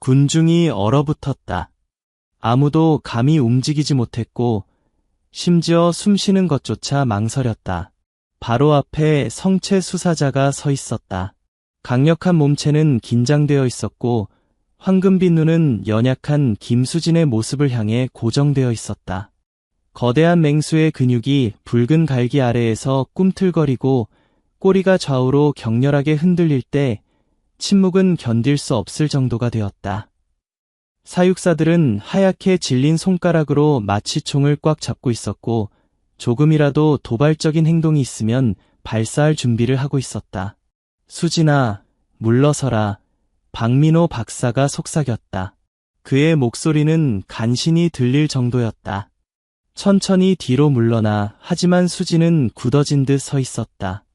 군중이 얼어붙었다. 아무도 감히 움직이지 못했고 심지어 숨쉬는 것조차 망설였다. 바로 앞에 성체 수사자가 서 있었다. 강력한 몸체는 긴장되어 있었고 황금빛 눈은 연약한 김수진의 모습을 향해 고정되어 있었다. 거대한 맹수의 근육이 붉은 갈기 아래에서 꿈틀거리고 꼬리가 좌우로 격렬하게 흔들릴 때 침묵은 견딜 수 없을 정도가 되었다. 사육사들은 하얗게 질린 손가락으로 마취총을 꽉 잡고 있었고 조금이라도 도발적인 행동이 있으면 발사할 준비를 하고 있었다. 수진아, 물러서라. 박민호 박사가 속삭였다. 그의 목소리는 간신히 들릴 정도였다. 천천히 뒤로 물러나. 하지만 수진은 굳어진 듯 서 있었다.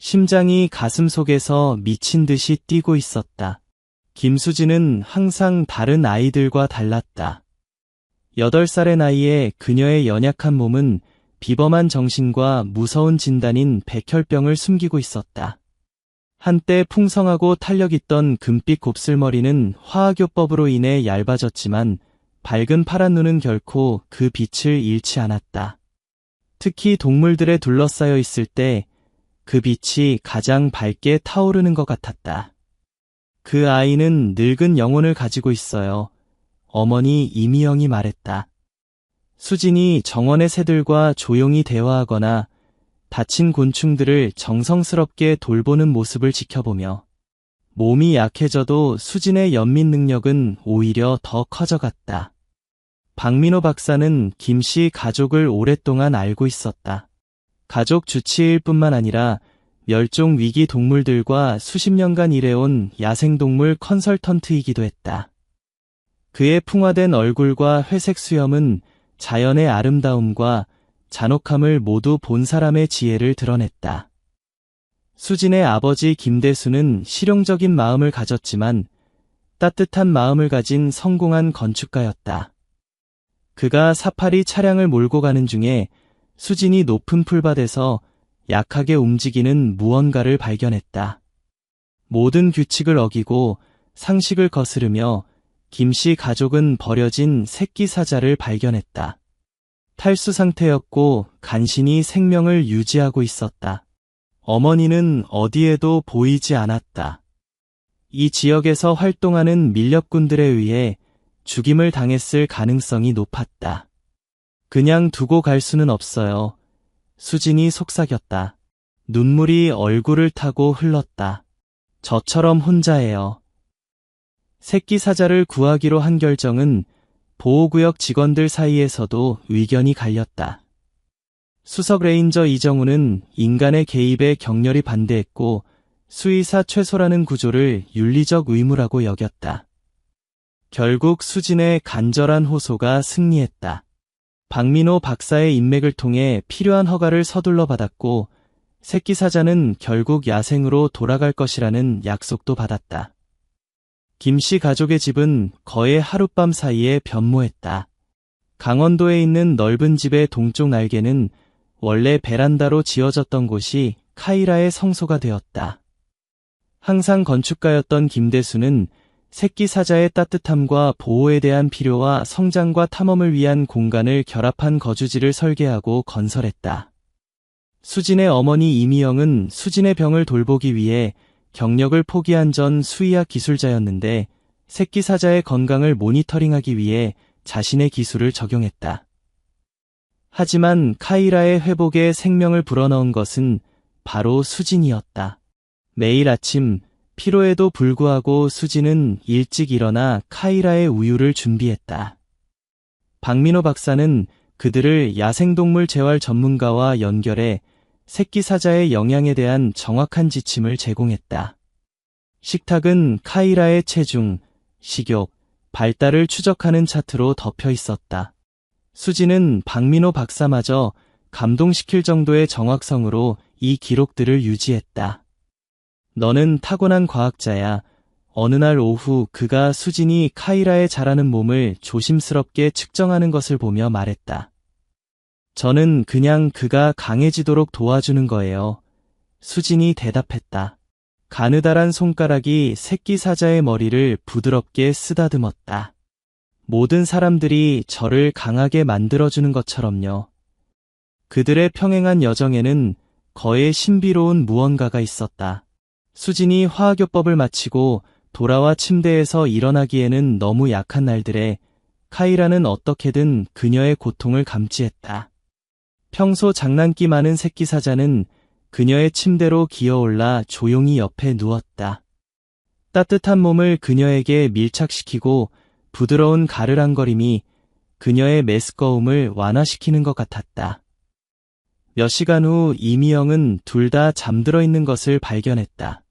심장이 가슴 속에서 미친 듯이 뛰고 있었다. 김수진은 항상 다른 아이들과 달랐다. 8살의 나이에 그녀의 연약한 몸은 비범한 정신과 무서운 진단인 백혈병을 숨기고 있었다. 한때 풍성하고 탄력있던 금빛 곱슬머리는 화학요법으로 인해 얇아졌지만 밝은 파란 눈은 결코 그 빛을 잃지 않았다. 특히 동물들에 둘러싸여 있을 때 그 빛이 가장 밝게 타오르는 것 같았다. 그 아이는 늙은 영혼을 가지고 있어요. 어머니 이미영이 말했다. 수진이 정원의 새들과 조용히 대화하거나 다친 곤충들을 정성스럽게 돌보는 모습을 지켜보며 몸이 약해져도 수진의 연민 능력은 오히려 더 커져갔다. 박민호 박사는 김씨 가족을 오랫동안 알고 있었다. 가족 주치의일 뿐만 아니라 멸종 위기 동물들과 수십 년간 일해온 야생동물 컨설턴트이기도 했다. 그의 풍화된 얼굴과 회색 수염은 자연의 아름다움과 잔혹함을 모두 본 사람의 지혜를 드러냈다. 수진의 아버지 김대수는 실용적인 마음을 가졌지만 따뜻한 마음을 가진 성공한 건축가였다. 그가 사파리 차량을 몰고 가는 중에 수진이 높은 풀밭에서 약하게 움직이는 무언가를 발견했다. 모든 규칙을 어기고 상식을 거스르며 김씨 가족은 버려진 새끼 사자를 발견했다. 탈수 상태였고 간신히 생명을 유지하고 있었다. 어머니는 어디에도 보이지 않았다. 이 지역에서 활동하는 밀렵꾼들에 의해 죽임을 당했을 가능성이 높았다. 그냥 두고 갈 수는 없어요. 수진이 속삭였다. 눈물이 얼굴을 타고 흘렀다. 저처럼 혼자예요. 새끼 사자를 구하기로 한 결정은 보호구역 직원들 사이에서도 의견이 갈렸다. 수석 레인저 이정우는 인간의 개입에 격렬히 반대했고 수의사 최소라는 구조를 윤리적 의무라고 여겼다. 결국 수진의 간절한 호소가 승리했다. 박민호 박사의 인맥을 통해 필요한 허가를 서둘러 받았고 새끼 사자는 결국 야생으로 돌아갈 것이라는 약속도 받았다. 김씨 가족의 집은 거의 하룻밤 사이에 변모했다. 강원도에 있는 넓은 집의 동쪽 날개는 원래 베란다로 지어졌던 곳이 카이라의 성소가 되었다. 항상 건축가였던 김대수는 새끼 사자의 따뜻함과 보호에 대한 필요와 성장과 탐험을 위한 공간을 결합한 거주지를 설계하고 건설했다. 수진의 어머니 이미영은 수진의 병을 돌보기 위해 경력을 포기한 전 수의학 기술자였는데 새끼 사자의 건강을 모니터링하기 위해 자신의 기술을 적용했다. 하지만 카이라의 회복에 생명을 불어넣은 것은 바로 수진이었다. 매일 아침 피로에도 불구하고 수진은 일찍 일어나 카이라의 우유를 준비했다. 박민호 박사는 그들을 야생동물 재활 전문가와 연결해 새끼 사자의 영양에 대한 정확한 지침을 제공했다. 식탁은 카이라의 체중, 식욕, 발달을 추적하는 차트로 덮여 있었다. 수진은 박민호 박사마저 감동시킬 정도의 정확성으로 이 기록들을 유지했다. 너는 타고난 과학자야. 어느 날 오후 그가 수진이 카이라의 자라는 몸을 조심스럽게 측정하는 것을 보며 말했다. 저는 그냥 그가 강해지도록 도와주는 거예요. 수진이 대답했다. 가느다란 손가락이 새끼 사자의 머리를 부드럽게 쓰다듬었다. 모든 사람들이 저를 강하게 만들어주는 것처럼요. 그들의 평행한 여정에는 거의 신비로운 무언가가 있었다. 수진이 화학요법을 마치고 돌아와 침대에서 일어나기에는 너무 약한 날들에 카이라는 어떻게든 그녀의 고통을 감지했다. 평소 장난기 많은 새끼 사자는 그녀의 침대로 기어올라 조용히 옆에 누웠다. 따뜻한 몸을 그녀에게 밀착시키고 부드러운 가르랑거림이 그녀의 메스꺼움을 완화시키는 것 같았다. 몇 시간 후 이미영은 둘 다 잠들어 있는 것을 발견했다.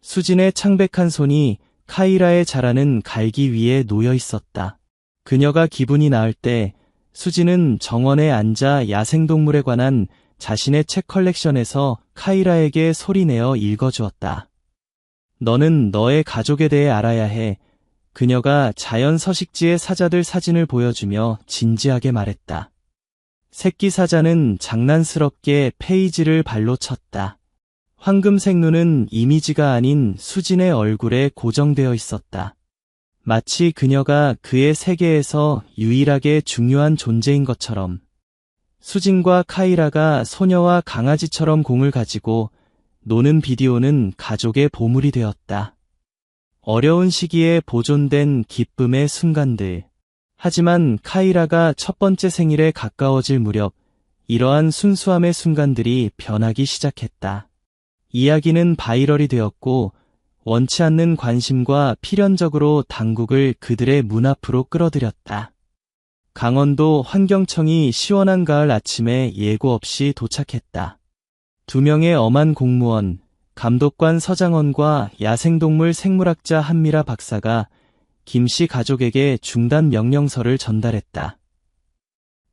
수진의 창백한 손이 카이라의 자라는 갈기 위에 놓여 있었다. 그녀가 기분이 나을 때 수진은 정원에 앉아 야생동물에 관한 자신의 책 컬렉션에서 카이라에게 소리내어 읽어주었다. 너는 너의 가족에 대해 알아야 해. 그녀가 자연 서식지의 사자들 사진을 보여주며 진지하게 말했다. 새끼 사자는 장난스럽게 페이지를 발로 쳤다. 황금색 눈은 이미지가 아닌 수진의 얼굴에 고정되어 있었다. 마치 그녀가 그의 세계에서 유일하게 중요한 존재인 것처럼. 수진과 카이라가 소녀와 강아지처럼 공을 가지고 노는 비디오는 가족의 보물이 되었다. 어려운 시기에 보존된 기쁨의 순간들. 하지만 카이라가 첫 번째 생일에 가까워질 무렵 이러한 순수함의 순간들이 변하기 시작했다. 이야기는 바이럴이 되었고 원치 않는 관심과 필연적으로 당국을 그들의 문 앞으로 끌어들였다. 강원도 환경청이 시원한 가을 아침에 예고 없이 도착했다. 2명의 엄한 공무원, 감독관 서장원과 야생동물 생물학자 한미라 박사가 김씨 가족에게 중단 명령서를 전달했다.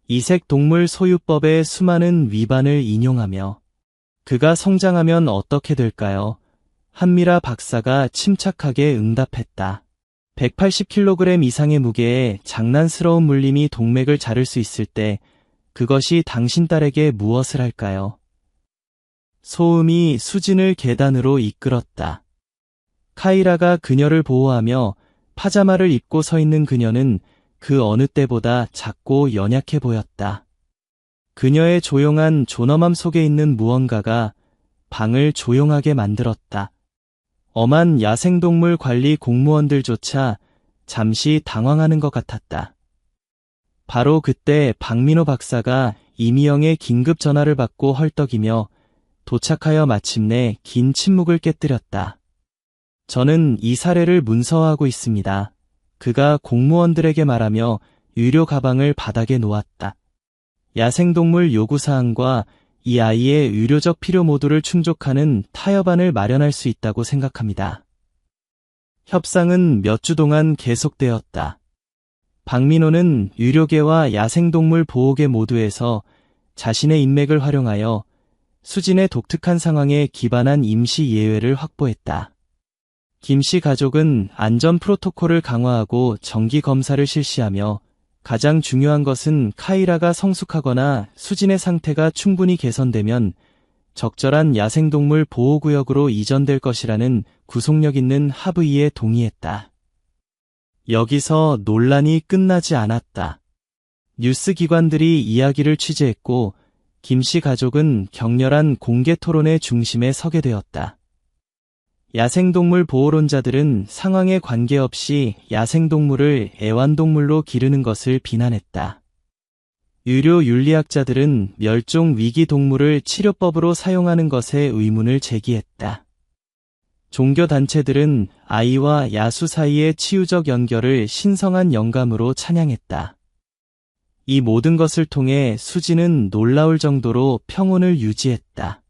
이색 동물 소유법의 수많은 위반을 인용하며 그가 성장하면 어떻게 될까요? 한미라 박사가 침착하게 응답했다. 180kg 이상의 무게에 장난스러운 물림이 동맥을 자를 수 있을 때 그것이 당신 딸에게 무엇을 할까요? 소음이 수진을 계단으로 이끌었다. 카이라가 그녀를 보호하며 파자마를 입고 서 있는 그녀는 그 어느 때보다 작고 연약해 보였다. 그녀의 조용한 존엄함 속에 있는 무언가가 방을 조용하게 만들었다. 엄한 야생동물 관리 공무원들조차 잠시 당황하는 것 같았다. 바로 그때 박민호 박사가 이미영의 긴급 전화를 받고 헐떡이며 도착하여 마침내 긴 침묵을 깨뜨렸다. 저는 이 사례를 문서화하고 있습니다. 그가 공무원들에게 말하며 유료 가방을 바닥에 놓았다. 야생동물 요구사항과 이 아이의 의료적 필요 모두를 충족하는 타협안을 마련할 수 있다고 생각합니다. 협상은 몇 주 동안 계속되었다. 박민호는 의료계와 야생동물 보호계 모두에서 자신의 인맥을 활용하여 수진의 독특한 상황에 기반한 임시 예외를 확보했다. 김씨 가족은 안전 프로토콜을 강화하고 정기 검사를 실시하며 가장 중요한 것은 카이라가 성숙하거나 수진의 상태가 충분히 개선되면 적절한 야생동물 보호구역으로 이전될 것이라는 구속력 있는 합의에 동의했다. 여기서 논란이 끝나지 않았다. 뉴스 기관들이 이야기를 취재했고 김씨 가족은 격렬한 공개 토론의 중심에 서게 되었다. 야생동물 보호론자들은 상황에 관계없이 야생동물을 애완동물로 기르는 것을 비난했다. 의료윤리학자들은 멸종위기동물을 치료법으로 사용하는 것에 의문을 제기했다. 종교단체들은 아이와 야수 사이의 치유적 연결을 신성한 영감으로 찬양했다. 이 모든 것을 통해 수진은 놀라울 정도로 평온을 유지했다.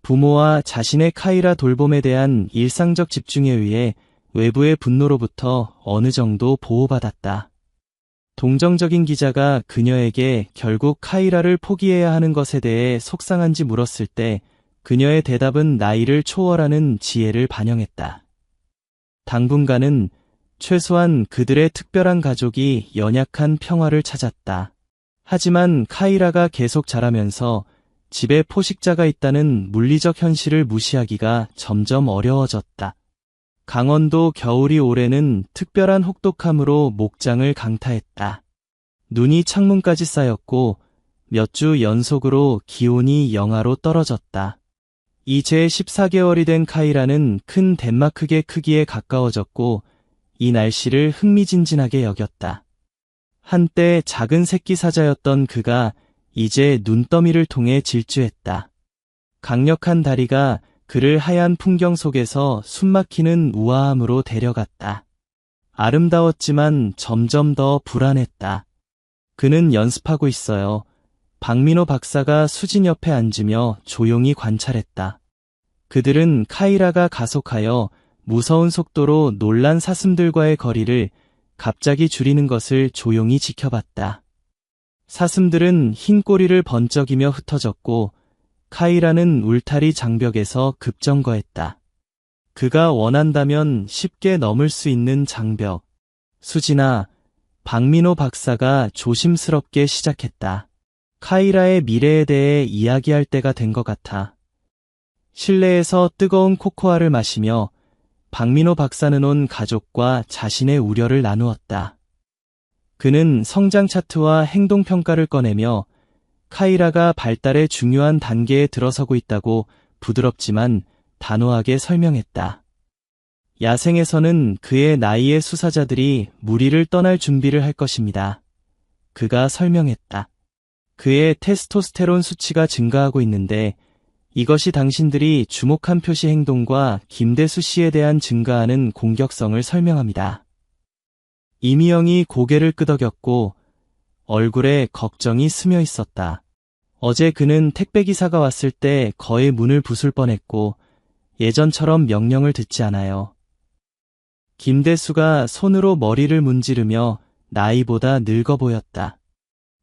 부모와 자신의 카이라 돌봄에 대한 일상적 집중에 의해 외부의 분노로부터 어느 정도 보호받았다. 동정적인 기자가 그녀에게 결국 카이라를 포기해야 하는 것에 대해 속상한지 물었을 때 그녀의 대답은 나이를 초월하는 지혜를 반영했다. 당분간은 최소한 그들의 특별한 가족이 연약한 평화를 찾았다. 하지만 카이라가 계속 자라면서 집에 포식자가 있다는 물리적 현실을 무시하기가 점점 어려워졌다. 강원도 겨울이 올해는 특별한 혹독함으로 목장을 강타했다. 눈이 창문까지 쌓였고 몇 주 연속으로 기온이 영하로 떨어졌다. 이제 14개월이 된 카이라는 큰 덴마크의 크기에 가까워졌고 이 날씨를 흥미진진하게 여겼다. 한때 작은 새끼 사자였던 그가 이제 눈더미를 통해 질주했다. 강력한 다리가 그를 하얀 풍경 속에서 숨막히는 우아함으로 데려갔다. 아름다웠지만 점점 더 불안했다. 그는 연습하고 있어요. 박민호 박사가 수진 옆에 앉으며 조용히 관찰했다. 그들은 카이라가 가속하여 무서운 속도로 놀란 사슴들과의 거리를 갑자기 줄이는 것을 조용히 지켜봤다. 사슴들은 흰 꼬리를 번쩍이며 흩어졌고 카이라는 울타리 장벽에서 급정거했다. 그가 원한다면 쉽게 넘을 수 있는 장벽. 수진아, 박민호 박사가 조심스럽게 시작했다. 카이라의 미래에 대해 이야기할 때가 된 것 같아. 실내에서 뜨거운 코코아를 마시며 박민호 박사는 온 가족과 자신의 우려를 나누었다. 그는 성장 차트와 행동 평가를 꺼내며 카이라가 발달의 중요한 단계에 들어서고 있다고 부드럽지만 단호하게 설명했다. 야생에서는 그의 나이의 수사자들이 무리를 떠날 준비를 할 것입니다. 그가 설명했다. 그의 테스토스테론 수치가 증가하고 있는데 이것이 당신들이 주목한 표시 행동과 김대수 씨에 대한 증가하는 공격성을 설명합니다. 이미영이 고개를 끄덕였고 얼굴에 걱정이 스며 있었다. 어제 그는 택배기사가 왔을 때 거의 문을 부술 뻔했고 예전처럼 명령을 듣지 않아요. 김대수가 손으로 머리를 문지르며 나이보다 늙어 보였다.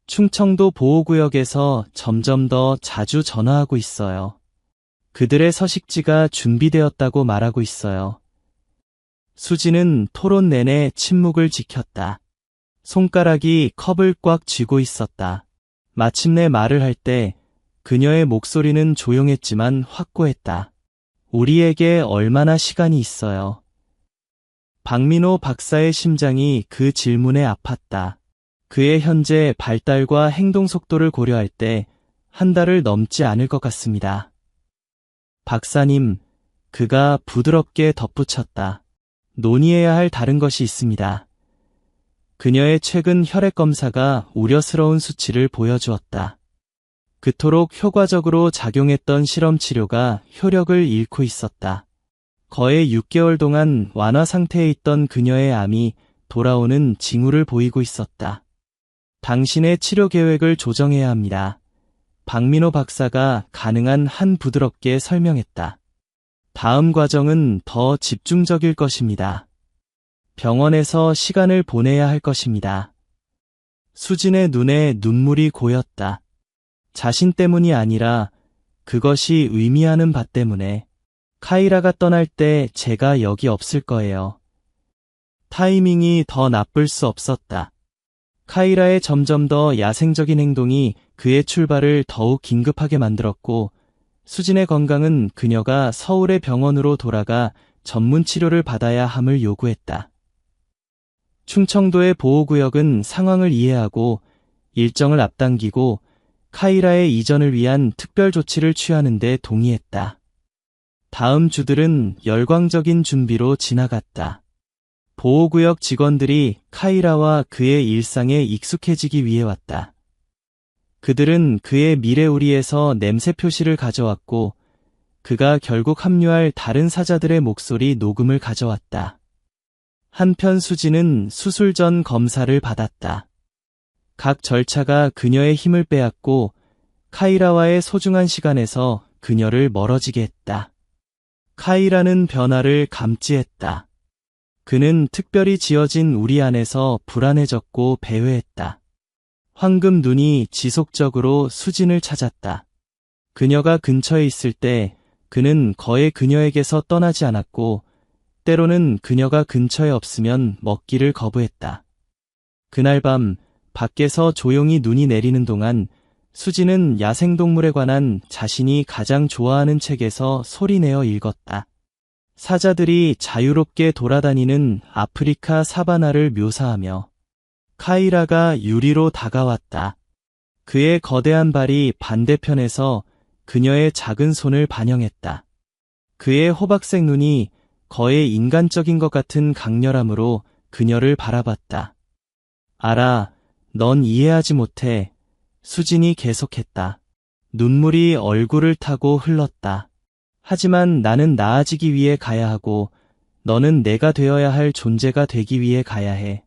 충청도 보호구역에서 점점 더 자주 전화하고 있어요. 그들의 서식지가 준비되었다고 말하고 있어요. 수지는 토론 내내 침묵을 지켰다. 손가락이 컵을 꽉 쥐고 있었다. 마침내 말을 할 때 그녀의 목소리는 조용했지만 확고했다. 우리에게 얼마나 시간이 있어요? 박민호 박사의 심장이 그 질문에 아팠다. 그의 현재 발달과 행동 속도를 고려할 때 한 달을 넘지 않을 것 같습니다. 박사님, 그가 부드럽게 덧붙였다. 논의해야 할 다른 것이 있습니다. 그녀의 최근 혈액 검사가 우려스러운 수치를 보여주었다. 그토록 효과적으로 작용했던 실험 치료가 효력을 잃고 있었다. 거의 6개월 동안 완화 상태에 있던 그녀의 암이 돌아오는 징후를 보이고 있었다. 당신의 치료 계획을 조정해야 합니다. 박민호 박사가 가능한 한 부드럽게 설명했다. 다음 과정은 더 집중적일 것입니다. 병원에서 시간을 보내야 할 것입니다. 수진의 눈에 눈물이 고였다. 자신 때문이 아니라 그것이 의미하는 바 때문에. 카이라가 떠날 때 제가 여기 없을 거예요. 타이밍이 더 나쁠 수 없었다. 카이라의 점점 더 야생적인 행동이 그의 출발을 더욱 긴급하게 만들었고 수진의 건강은 그녀가 서울의 병원으로 돌아가 전문 치료를 받아야 함을 요구했다. 충청도의 보호구역은 상황을 이해하고 일정을 앞당기고 카이라의 이전을 위한 특별 조치를 취하는 데 동의했다. 다음 주들은 열광적인 준비로 지나갔다. 보호구역 직원들이 카이라와 그의 일상에 익숙해지기 위해 왔다. 그들은 그의 미래우리에서 냄새 표시를 가져왔고 그가 결국 합류할 다른 사자들의 목소리 녹음을 가져왔다. 한편 수지는 수술 전 검사를 받았다. 각 절차가 그녀의 힘을 빼앗고 카이라와의 소중한 시간에서 그녀를 멀어지게 했다. 카이라는 변화를 감지했다. 그는 특별히 지어진 우리 안에서 불안해졌고 배회했다. 황금 눈이 지속적으로 수진을 찾았다. 그녀가 근처에 있을 때 그는 거의 그녀에게서 떠나지 않았고 때로는 그녀가 근처에 없으면 먹기를 거부했다. 그날 밤 밖에서 조용히 눈이 내리는 동안 수지는 야생동물에 관한 자신이 가장 좋아하는 책에서 소리내어 읽었다. 사자들이 자유롭게 돌아다니는 아프리카 사바나를 묘사하며 카이라가 유리로 다가왔다. 그의 거대한 발이 반대편에서 그녀의 작은 손을 반영했다. 그의 호박색 눈이 거의 인간적인 것 같은 강렬함으로 그녀를 바라봤다. 알아, 넌 이해하지 못해. 수진이 계속했다. 눈물이 얼굴을 타고 흘렀다. 하지만 나는 나아지기 위해 가야 하고 너는 내가 되어야 할 존재가 되기 위해 가야 해.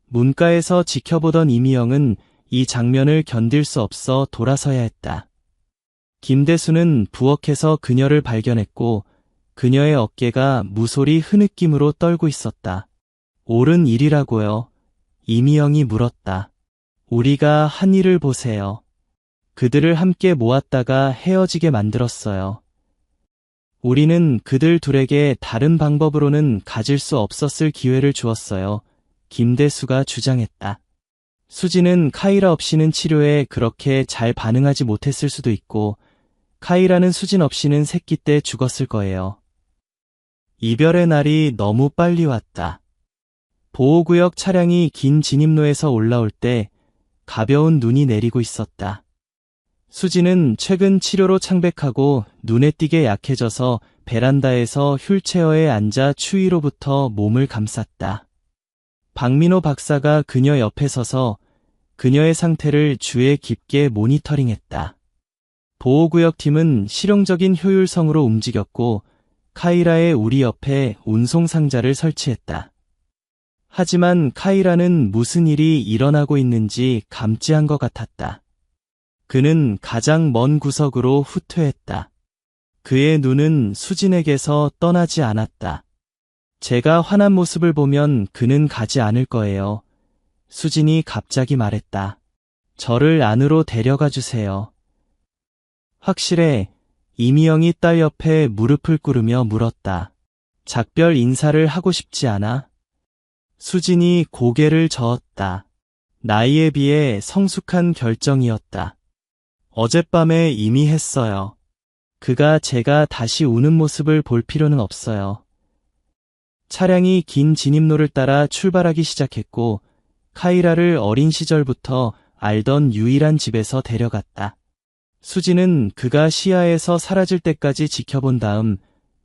문가에서 지켜보던 이미영은 이 장면을 견딜 수 없어 돌아서야 했다. 김대수는 부엌에서 그녀를 발견했고 그녀의 어깨가 무소리 흐느낌으로 떨고 있었다. 옳은 일이라고요. 이미영이 물었다. 우리가 한 일을 보세요. 그들을 함께 모았다가 헤어지게 만들었어요. 우리는 그들 둘에게 다른 방법으로는 가질 수 없었을 기회를 주었어요. 김대수가 주장했다. 수지는 카이라 없이는 치료에 그렇게 잘 반응하지 못했을 수도 있고 카이라는 수진 없이는 새끼 때 죽었을 거예요. 이별의 날이 너무 빨리 왔다. 보호구역 차량이 긴 진입로에서 올라올 때 가벼운 눈이 내리고 있었다. 수지는 최근 치료로 창백하고 눈에 띄게 약해져서 베란다에서 휠체어에 앉아 추위로부터 몸을 감쌌다. 박민호 박사가 그녀 옆에 서서 그녀의 상태를 주의 깊게 모니터링했다. 보호구역팀은 실용적인 효율성으로 움직였고 카이라의 우리 옆에 운송상자를 설치했다. 하지만 카이라는 무슨 일이 일어나고 있는지 감지한 것 같았다. 그는 가장 먼 구석으로 후퇴했다. 그의 눈은 수진에게서 떠나지 않았다. 제가 화난 모습을 보면 그는 가지 않을 거예요. 수진이 갑자기 말했다. 저를 안으로 데려가 주세요. 확실해. 이미영이 딸 옆에 무릎을 꿇으며 물었다. 작별 인사를 하고 싶지 않아? 수진이 고개를 저었다. 나이에 비해 성숙한 결정이었다. 어젯밤에 이미 했어요. 그가 제가 다시 우는 모습을 볼 필요는 없어요. 차량이 긴 진입로를 따라 출발하기 시작했고 카이라를 어린 시절부터 알던 유일한 집에서 데려갔다. 수지는 그가 시야에서 사라질 때까지 지켜본 다음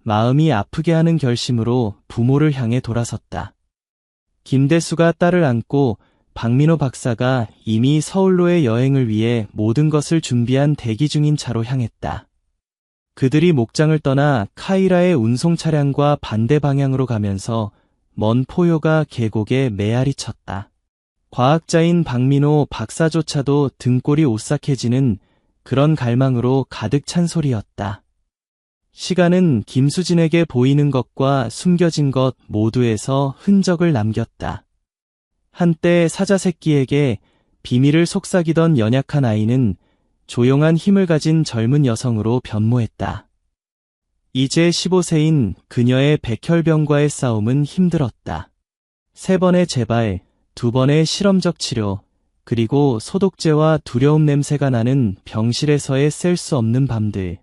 마음이 아프게 하는 결심으로 부모를 향해 돌아섰다. 김대수가 딸을 안고 박민호 박사가 이미 서울로의 여행을 위해 모든 것을 준비한 대기 중인 차로 향했다. 그들이 목장을 떠나 카이라의 운송 차량과 반대 방향으로 가면서 먼 포효가 계곡에 메아리 쳤다. 과학자인 박민호 박사조차도 등골이 오싹해지는 그런 갈망으로 가득 찬 소리였다. 시간은 김수진에게 보이는 것과 숨겨진 것 모두에서 흔적을 남겼다. 한때 사자 새끼에게 비밀을 속삭이던 연약한 아이는 조용한 힘을 가진 젊은 여성으로 변모했다. 이제 15세인 그녀의 백혈병과의 싸움은 힘들었다. 3번의 재발, 2번의 실험적 치료, 그리고 소독제와 두려움 냄새가 나는 병실에서의 셀 수 없는 밤들.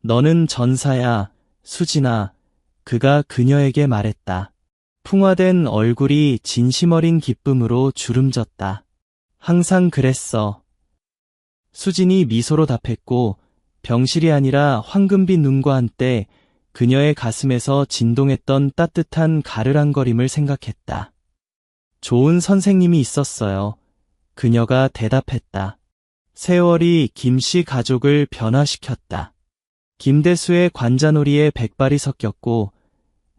너는 전사야, 수진아. 그가 그녀에게 말했다. 풍화된 얼굴이 진심 어린 기쁨으로 주름졌다. 항상 그랬어. 수진이 미소로 답했고 병실이 아니라 황금빛 눈과 한때 그녀의 가슴에서 진동했던 따뜻한 가르랑거림을 생각했다. 좋은 선생님이 있었어요. 그녀가 대답했다. 세월이 김씨 가족을 변화시켰다. 김대수의 관자놀이에 백발이 섞였고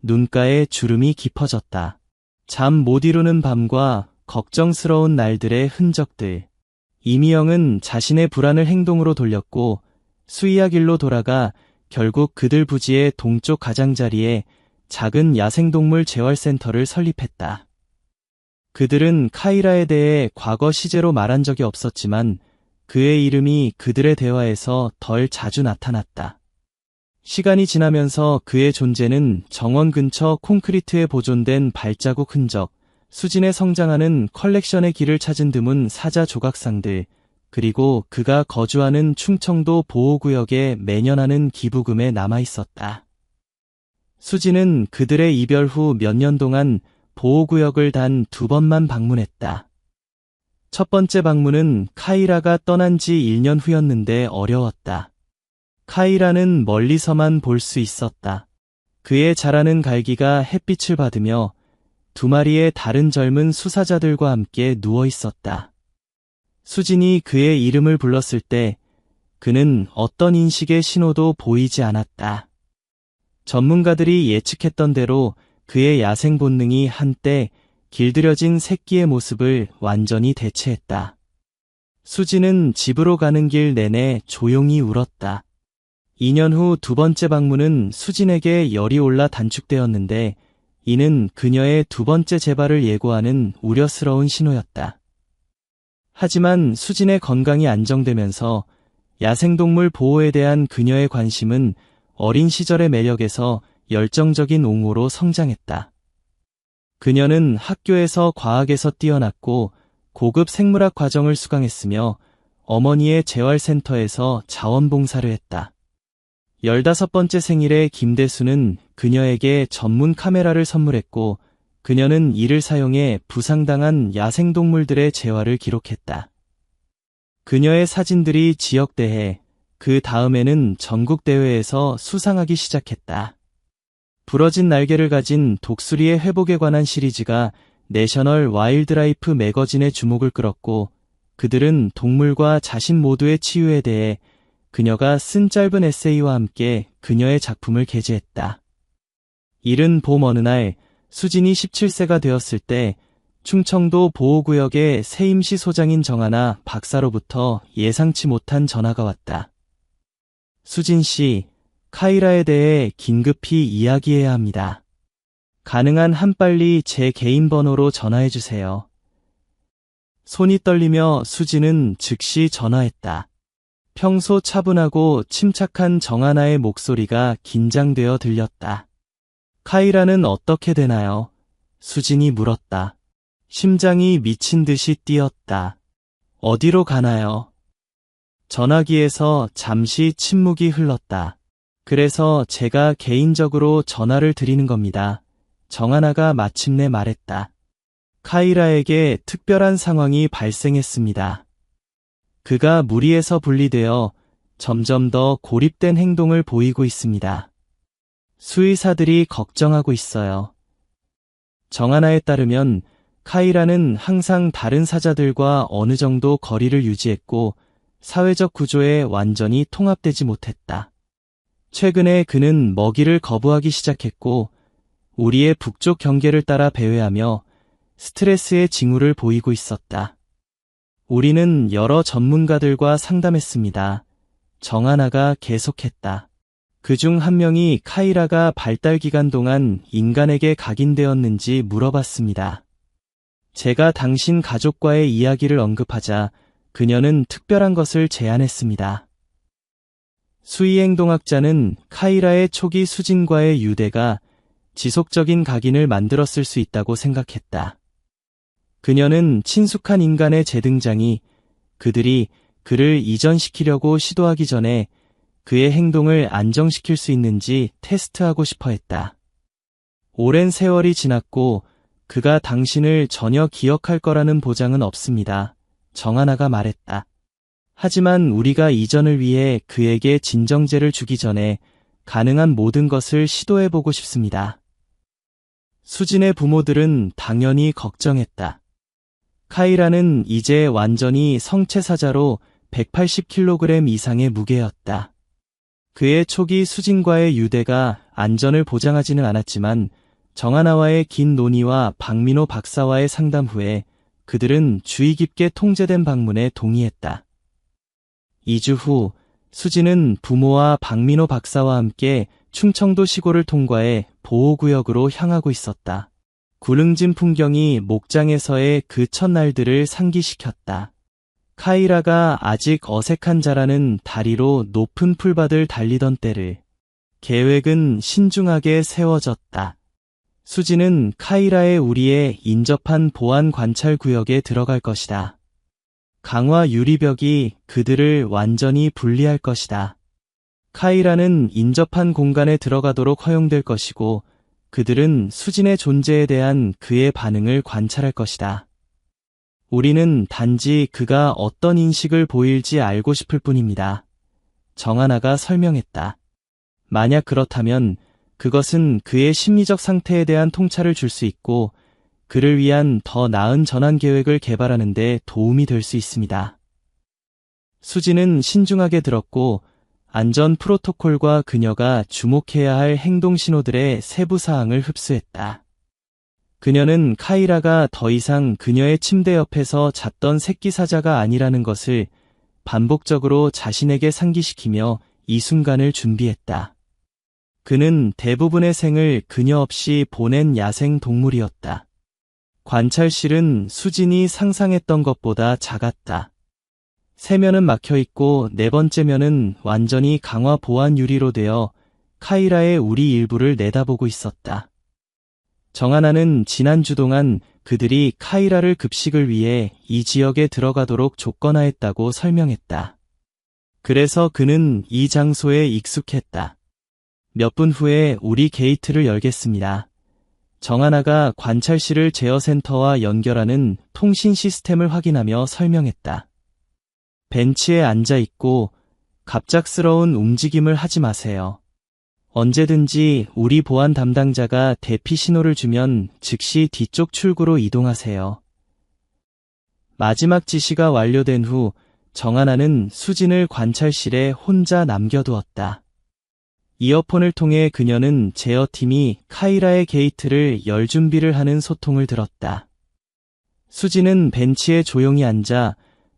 눈가에 주름이 깊어졌다. 잠 못 이루는 밤과 걱정스러운 날들의 흔적들. 이미영은 자신의 불안을 행동으로 돌렸고 수이야길로 돌아가 결국 그들 부지의 동쪽 가장자리에 작은 야생동물 재활센터를 설립했다. 그들은 카이라에 대해 과거 시제로 말한 적이 없었지만 그의 이름이 그들의 대화에서 덜 자주 나타났다. 시간이 지나면서 그의 존재는 정원 근처 콘크리트에 보존된 발자국 흔적, 수진의 성장하는 컬렉션의 길을 찾은 드문 사자 조각상들, 그리고 그가 거주하는 충청도 보호구역에 매년 하는 기부금에 남아 있었다. 수지는 그들의 이별 후 몇 년 동안 보호구역을 단 2번만 방문했다. 첫 번째 방문은 카이라가 떠난 지 1년 후였는데 어려웠다. 카이라는 멀리서만 볼 수 있었다. 그의 자라는 갈기가 햇빛을 받으며 2마리의 다른 젊은 수사자들과 함께 누워 있었다. 수진이 그의 이름을 불렀을 때 그는 어떤 인식의 신호도 보이지 않았다. 전문가들이 예측했던 대로 그의 야생 본능이 한때 길들여진 새끼의 모습을 완전히 대체했다. 수지는 집으로 가는 길 내내 조용히 울었다. 2년 후 2번째 방문은 수진에게 열이 올라 단축되었는데 이는 그녀의 2번째 재발을 예고하는 우려스러운 신호였다. 하지만 수진의 건강이 안정되면서 야생동물 보호에 대한 그녀의 관심은 어린 시절의 매력에서 열정적인 옹호로 성장했다. 그녀는 학교에서 과학에서 뛰어났고 고급 생물학 과정을 수강했으며 어머니의 재활센터에서 자원봉사를 했다. 15번째 생일에 김대수는 그녀에게 전문 카메라를 선물했고 그녀는 이를 사용해 부상당한 야생동물들의 재활을 기록했다. 그녀의 사진들이 지역대회, 그 다음에는 전국대회에서 수상하기 시작했다. 부러진 날개를 가진 독수리의 회복에 관한 시리즈가 내셔널 와일드라이프 매거진의 주목을 끌었고 그들은 동물과 자신 모두의 치유에 대해 그녀가 쓴 짧은 에세이와 함께 그녀의 작품을 게재했다. 이른 봄 어느 날 수진이 17세가 되었을 때 충청도 보호구역의 새 임시 소장인 정하나 박사로부터 예상치 못한 전화가 왔다. 수진 씨, 카이라에 대해 긴급히 이야기해야 합니다. 가능한 한 빨리 제 개인 번호로 전화해 주세요. 손이 떨리며 수진은 즉시 전화했다. 평소 차분하고 침착한 정하나의 목소리가 긴장되어 들렸다. 카이라는 어떻게 되나요? 수진이 물었다. 심장이 미친 듯이 뛰었다. 어디로 가나요? 전화기에서 잠시 침묵이 흘렀다. 그래서 제가 개인적으로 전화를 드리는 겁니다. 정하나가 마침내 말했다. 카이라에게 특별한 상황이 발생했습니다. 그가 무리에서 분리되어 점점 더 고립된 행동을 보이고 있습니다. 수의사들이 걱정하고 있어요. 정하나에 따르면 카이라는 항상 다른 사자들과 어느 정도 거리를 유지했고 사회적 구조에 완전히 통합되지 못했다. 최근에 그는 먹이를 거부하기 시작했고 우리의 북쪽 경계를 따라 배회하며 스트레스의 징후를 보이고 있었다. 우리는 여러 전문가들과 상담했습니다. 정하나가 계속했다. 그중 한 명이 카이라가 발달 기간 동안 인간에게 각인되었는지 물어봤습니다. 제가 당신 가족과의 이야기를 언급하자 그녀는 특별한 것을 제안했습니다. 수의행동학자는 카이라의 초기 수진과의 유대가 지속적인 각인을 만들었을 수 있다고 생각했다. 그녀는 친숙한 인간의 재등장이 그들이 그를 이전시키려고 시도하기 전에 그의 행동을 안정시킬 수 있는지 테스트하고 싶어 했다. 오랜 세월이 지났고 그가 당신을 전혀 기억할 거라는 보장은 없습니다. 정하나가 말했다. 하지만 우리가 이전을 위해 그에게 진정제를 주기 전에 가능한 모든 것을 시도해보고 싶습니다. 수진의 부모들은 당연히 걱정했다. 카이라는 이제 완전히 성체사자로 180kg 이상의 무게였다. 그의 초기 수진과의 유대가 안전을 보장하지는 않았지만 정하나와의 긴 논의와 박민호 박사와의 상담 후에 그들은 주의 깊게 통제된 방문에 동의했다. 2주 후 수진은 부모와 박민호 박사와 함께 충청도 시골을 통과해 보호구역으로 향하고 있었다. 구릉진 풍경이 목장에서의 그 첫날들을 상기시켰다. 카이라가 아직 어색한 자라는 다리로 높은 풀밭을 달리던 때를 계획은 신중하게 세워졌다. 수진은 카이라의 우리의 인접한 보안 관찰 구역에 들어갈 것이다. 강화 유리벽이 그들을 완전히 분리할 것이다. 카이라는 인접한 공간에 들어가도록 허용될 것이고 그들은 수진의 존재에 대한 그의 반응을 관찰할 것이다. 우리는 단지 그가 어떤 인식을 보일지 알고 싶을 뿐입니다. 정하나가 설명했다. 만약 그렇다면 그것은 그의 심리적 상태에 대한 통찰을 줄 수 있고 그를 위한 더 나은 전환 계획을 개발하는 데 도움이 될 수 있습니다. 수지는 신중하게 들었고 안전 프로토콜과 그녀가 주목해야 할 행동 신호들의 세부 사항을 흡수했다. 그녀는 카이라가 더 이상 그녀의 침대 옆에서 잤던 새끼 사자가 아니라는 것을 반복적으로 자신에게 상기시키며 이 순간을 준비했다. 그는 대부분의 생을 그녀 없이 보낸 야생 동물이었다. 관찰실은 수진이 상상했던 것보다 작았다. 세 면은 막혀있고 네 번째 면은 완전히 강화 보안 유리로 되어 카이라의 우리 일부를 내다보고 있었다. 정하나는 지난주 동안 그들이 카이라를 급식을 위해 이 지역에 들어가도록 조건화했다고 설명했다. 그래서 그는 이 장소에 익숙했다. 몇 분 후에 우리 게이트를 열겠습니다. 정하나가 관찰실을 제어센터와 연결하는 통신 시스템을 확인하며 설명했다. 벤치에 앉아 있고 갑작스러운 움직임을 하지 마세요. 언제든지 우리 보안 담당자가 대피 신호를 주면 즉시 뒤쪽 출구로 이동하세요. 마지막 지시가 완료된 후 정하나는 수진을 관찰실에 혼자 남겨두었다. 이어폰을 통해 그녀는 제어팀이 카이라의 게이트를 열 준비를 하는 소통을 들었다. 수진은 벤치에 조용히 앉아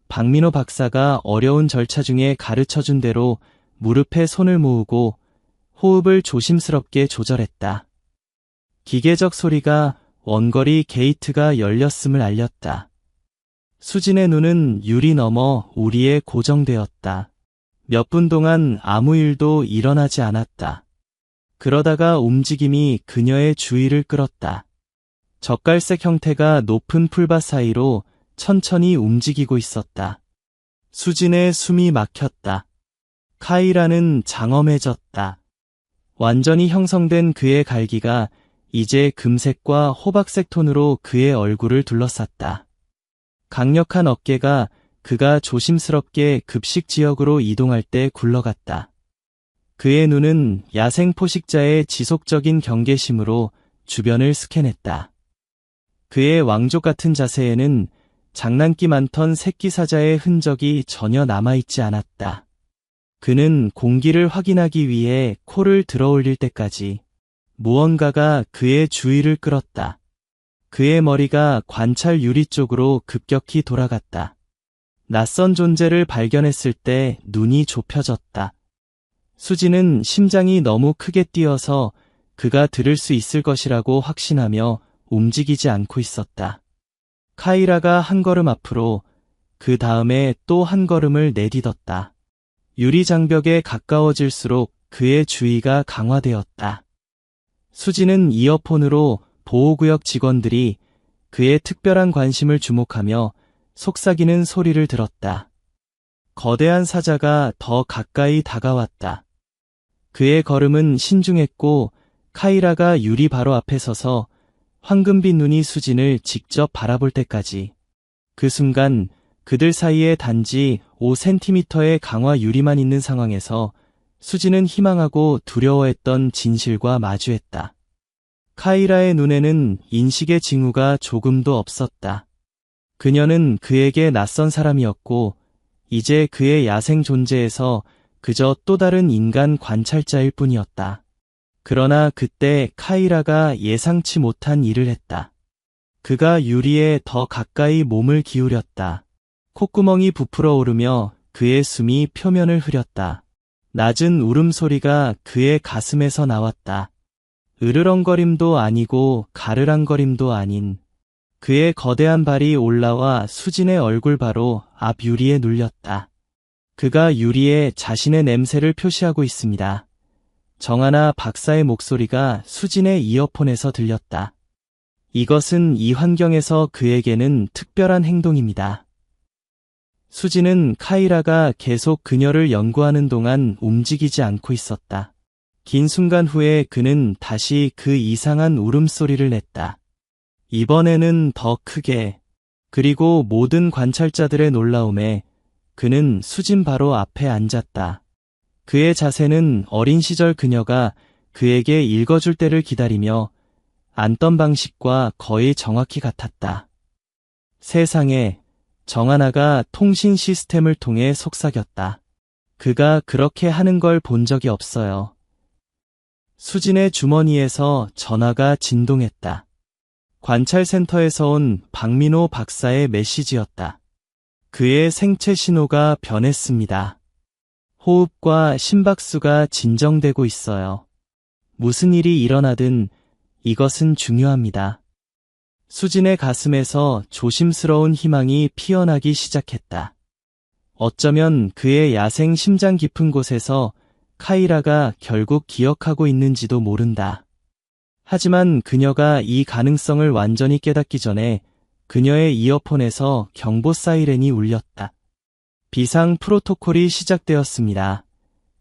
박민호 박사가 어려운 절차 중에 가르쳐준 대로 무릎에 손을 모으고 호흡을 조심스럽게 조절했다. 기계적 소리가 원거리 게이트가 열렸음을 알렸다. 수진의 눈은 유리 너머 우리에 고정되었다. 몇 분 동안 아무 일도 일어나지 않았다. 그러다가 움직임이 그녀의 주의를 끌었다. 젓갈색 형태가 높은 풀밭 사이로 천천히 움직이고 있었다. 수진의 숨이 막혔다. 카이라는 장엄해졌다. 완전히 형성된 그의 갈기가 이제 금색과 호박색 톤으로 그의 얼굴을 둘러쌌다. 강력한 어깨가 그가 조심스럽게 급식 지역으로 이동할 때 굴러갔다. 그의 눈은 야생 포식자의 지속적인 경계심으로 주변을 스캔했다. 그의 왕족 같은 자세에는 장난기 많던 새끼 사자의 흔적이 전혀 남아있지 않았다. 그는 공기를 확인하기 위해 코를 들어올릴 때까지 무언가가 그의 주의를 끌었다. 그의 머리가 관찰 유리 쪽으로 급격히 돌아갔다. 낯선 존재를 발견했을 때 눈이 좁혀졌다. 수지는 심장이 너무 크게 뛰어서 그가 들을 수 있을 것이라고 확신하며 움직이지 않고 있었다. 카이라가 한 걸음 앞으로, 그 다음에 또 한 걸음을 내딛었다. 유리 장벽에 가까워질수록 그의 주의가 강화되었다. 수지는 이어폰으로 보호구역 직원들이 그의 특별한 관심을 주목하며 속삭이는 소리를 들었다. 거대한 사자가 더 가까이 다가왔다. 그의 걸음은 신중했고 카이라가 유리 바로 앞에 서서 황금빛 눈이 수진을 직접 바라볼 때까지. 그 순간 그들 사이에 단지 5cm의 강화 유리만 있는 상황에서 수진은 희망하고 두려워했던 진실과 마주했다. 카이라의 눈에는 인식의 징후가 조금도 없었다. 그녀는 그에게 낯선 사람이었고 이제 그의 야생 존재에서 그저 또 다른 인간 관찰자일 뿐이었다. 그러나 그때 카이라가 예상치 못한 일을 했다. 그가 유리에 더 가까이 몸을 기울였다. 콧구멍이 부풀어 오르며 그의 숨이 표면을 흐렸다. 낮은 울음소리가 그의 가슴에서 나왔다. 으르렁거림도 아니고 가르랑거림도 아닌. 그의 거대한 발이 올라와 수진의 얼굴 바로 앞 유리에 눌렸다. 그가 유리에 자신의 냄새를 표시하고 있습니다. 정하나 박사의 목소리가 수진의 이어폰에서 들렸다. 이것은 이 환경에서 그에게는 특별한 행동입니다. 수지는 카이라가 계속 그녀를 연구하는 동안 움직이지 않고 있었다. 긴 순간 후에 그는 다시 그 이상한 울음소리를 냈다. 이번에는 더 크게. 그리고 모든 관찰자들의 놀라움에 그는 수진 바로 앞에 앉았다. 그의 자세는 어린 시절 그녀가 그에게 읽어줄 때를 기다리며 앉던 방식과 거의 정확히 같았다. 세상에, 정하나가 통신 시스템을 통해 속삭였다. 그가 그렇게 하는 걸 본 적이 없어요. 수진의 주머니에서 전화가 진동했다. 관찰센터에서 온 박민호 박사의 메시지였다. 그의 생체 신호가 변했습니다. 호흡과 심박수가 진정되고 있어요. 무슨 일이 일어나든 이것은 중요합니다. 수진의 가슴에서 조심스러운 희망이 피어나기 시작했다. 어쩌면 그의 야생 심장 깊은 곳에서 카이라가 결국 기억하고 있는지도 모른다. 하지만 그녀가 이 가능성을 완전히 깨닫기 전에 그녀의 이어폰에서 경보 사이렌이 울렸다. 비상 프로토콜이 시작되었습니다.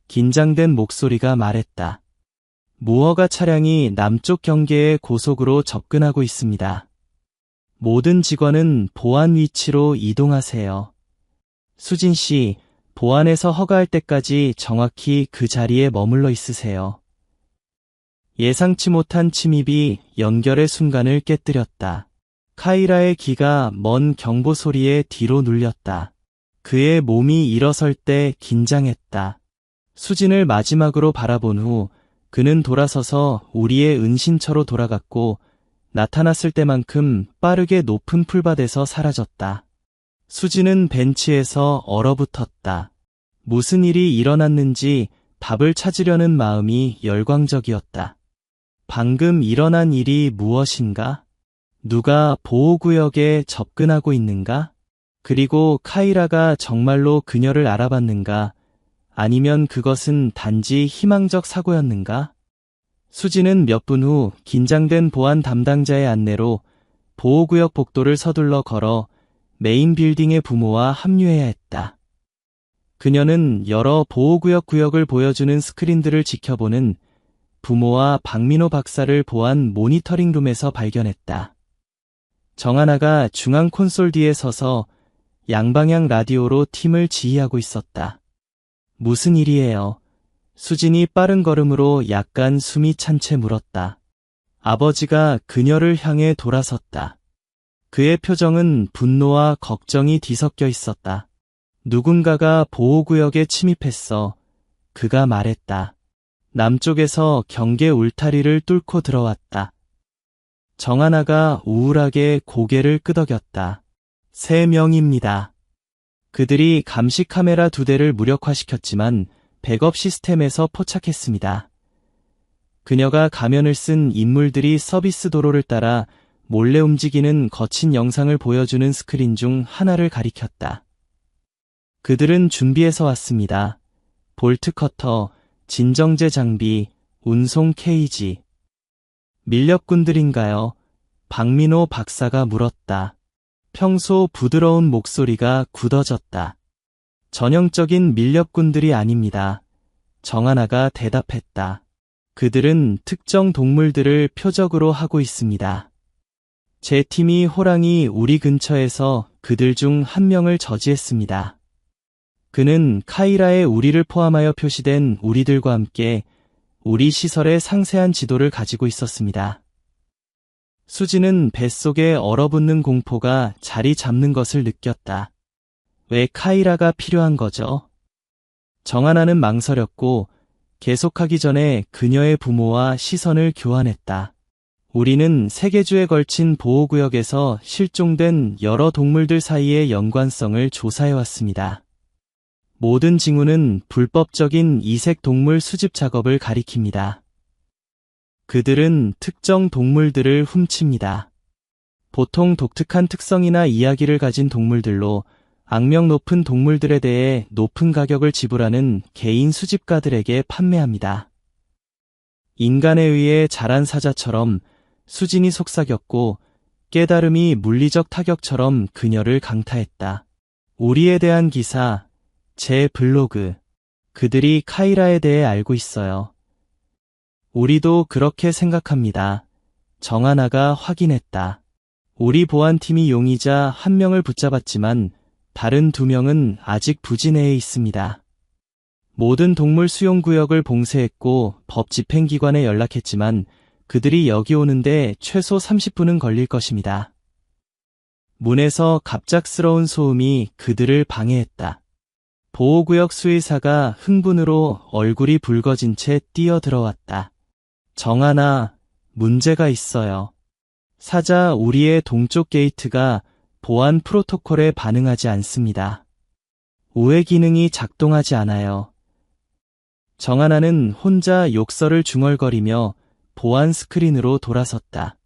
긴장된 목소리가 말했다. 무허가 차량이 남쪽 경계에 고속으로 접근하고 있습니다. 모든 직원은 보안 위치로 이동하세요. 수진 씨, 보안에서 허가할 때까지 정확히 그 자리에 머물러 있으세요. 예상치 못한 침입이 연결의 순간을 깨뜨렸다. 카이라의 귀가 먼 경보 소리에 뒤로 눌렸다. 그의 몸이 일어설 때 긴장했다. 수진을 마지막으로 바라본 후 그는 돌아서서 우리의 은신처로 돌아갔고 나타났을 때만큼 빠르게 높은 풀밭에서 사라졌다. 수진은 벤치에서 얼어붙었다. 무슨 일이 일어났는지 답을 찾으려는 마음이 열광적이었다. 방금 일어난 일이 무엇인가? 누가 보호구역에 접근하고 있는가? 그리고 카이라가 정말로 그녀를 알아봤는가? 아니면 그것은 단지 희망적 사고였는가? 수지는 몇 분 후 긴장된 보안 담당자의 안내로 보호구역 복도를 서둘러 걸어 메인 빌딩의 부모와 합류해야 했다. 그녀는 여러 보호구역 구역을 보여주는 스크린들을 지켜보는 부모와 박민호 박사를 보안 모니터링룸에서 발견했다. 정하나가 중앙 콘솔 뒤에 서서 양방향 라디오로 팀을 지휘하고 있었다. 무슨 일이에요? 수진이 빠른 걸음으로 약간 숨이 찬 채 물었다. 아버지가 그녀를 향해 돌아섰다. 그의 표정은 분노와 걱정이 뒤섞여 있었다. 누군가가 보호구역에 침입했어. 그가 말했다. 남쪽에서 경계 울타리를 뚫고 들어왔다. 정하나가 우울하게 고개를 끄덕였다. 3명입니다. 그들이 감시 카메라 2대를 무력화시켰지만 백업 시스템에서 포착했습니다. 그녀가 가면을 쓴 인물들이 서비스 도로를 따라 몰래 움직이는 거친 영상을 보여주는 스크린 중 하나를 가리켰다. 그들은 준비해서 왔습니다. 볼트 커터, 진정제 장비, 운송 케이지. 밀렵꾼들인가요? 박민호 박사가 물었다. 평소 부드러운 목소리가 굳어졌다. 전형적인 밀렵꾼들이 아닙니다. 정하나가 대답했다. 그들은 특정 동물들을 표적으로 하고 있습니다. 제 팀이 호랑이 우리 근처에서 그들 중 한 명을 저지했습니다. 그는 카이라의 우리를 포함하여 표시된 우리들과 함께 우리 시설의 상세한 지도를 가지고 있었습니다. 수지는 뱃속에 얼어붙는 공포가 자리 잡는 것을 느꼈다. 왜 카이라가 필요한 거죠? 정하나는 망설였고 계속하기 전에 그녀의 부모와 시선을 교환했다. 우리는 3개 주에 걸친 보호구역에서 실종된 여러 동물들 사이의 연관성을 조사해왔습니다. 모든 징후는 불법적인 이색 동물 수집 작업을 가리킵니다. 그들은 특정 동물들을 훔칩니다. 보통 독특한 특성이나 이야기를 가진 동물들로 악명 높은 동물들에 대해 높은 가격을 지불하는 개인 수집가들에게 판매합니다. 인간에 의해 자란 사자처럼 수진이 속삭였고 깨달음이 물리적 타격처럼 그녀를 강타했다. 우리에 대한 기사, 제 블로그, 그들이 카이라에 대해 알고 있어요. 우리도 그렇게 생각합니다. 정하나가 확인했다. 우리 보안팀이 용의자 한 명을 붙잡았지만 다른 두 명은 아직 부진해에 있습니다. 모든 동물 수용구역을 봉쇄했고 법 집행기관에 연락했지만 그들이 여기 오는데 최소 30분은 걸릴 것입니다. 문에서 갑작스러운 소음이 그들을 방해했다. 보호구역 수의사가 흥분으로 얼굴이 붉어진 채 뛰어들어왔다. 정하나, 문제가 있어요. 사자 우리의 동쪽 게이트가 보안 프로토콜에 반응하지 않습니다. 우회 기능이 작동하지 않아요. 정하나는 혼자 욕설을 중얼거리며 보안 스크린으로 돌아섰다.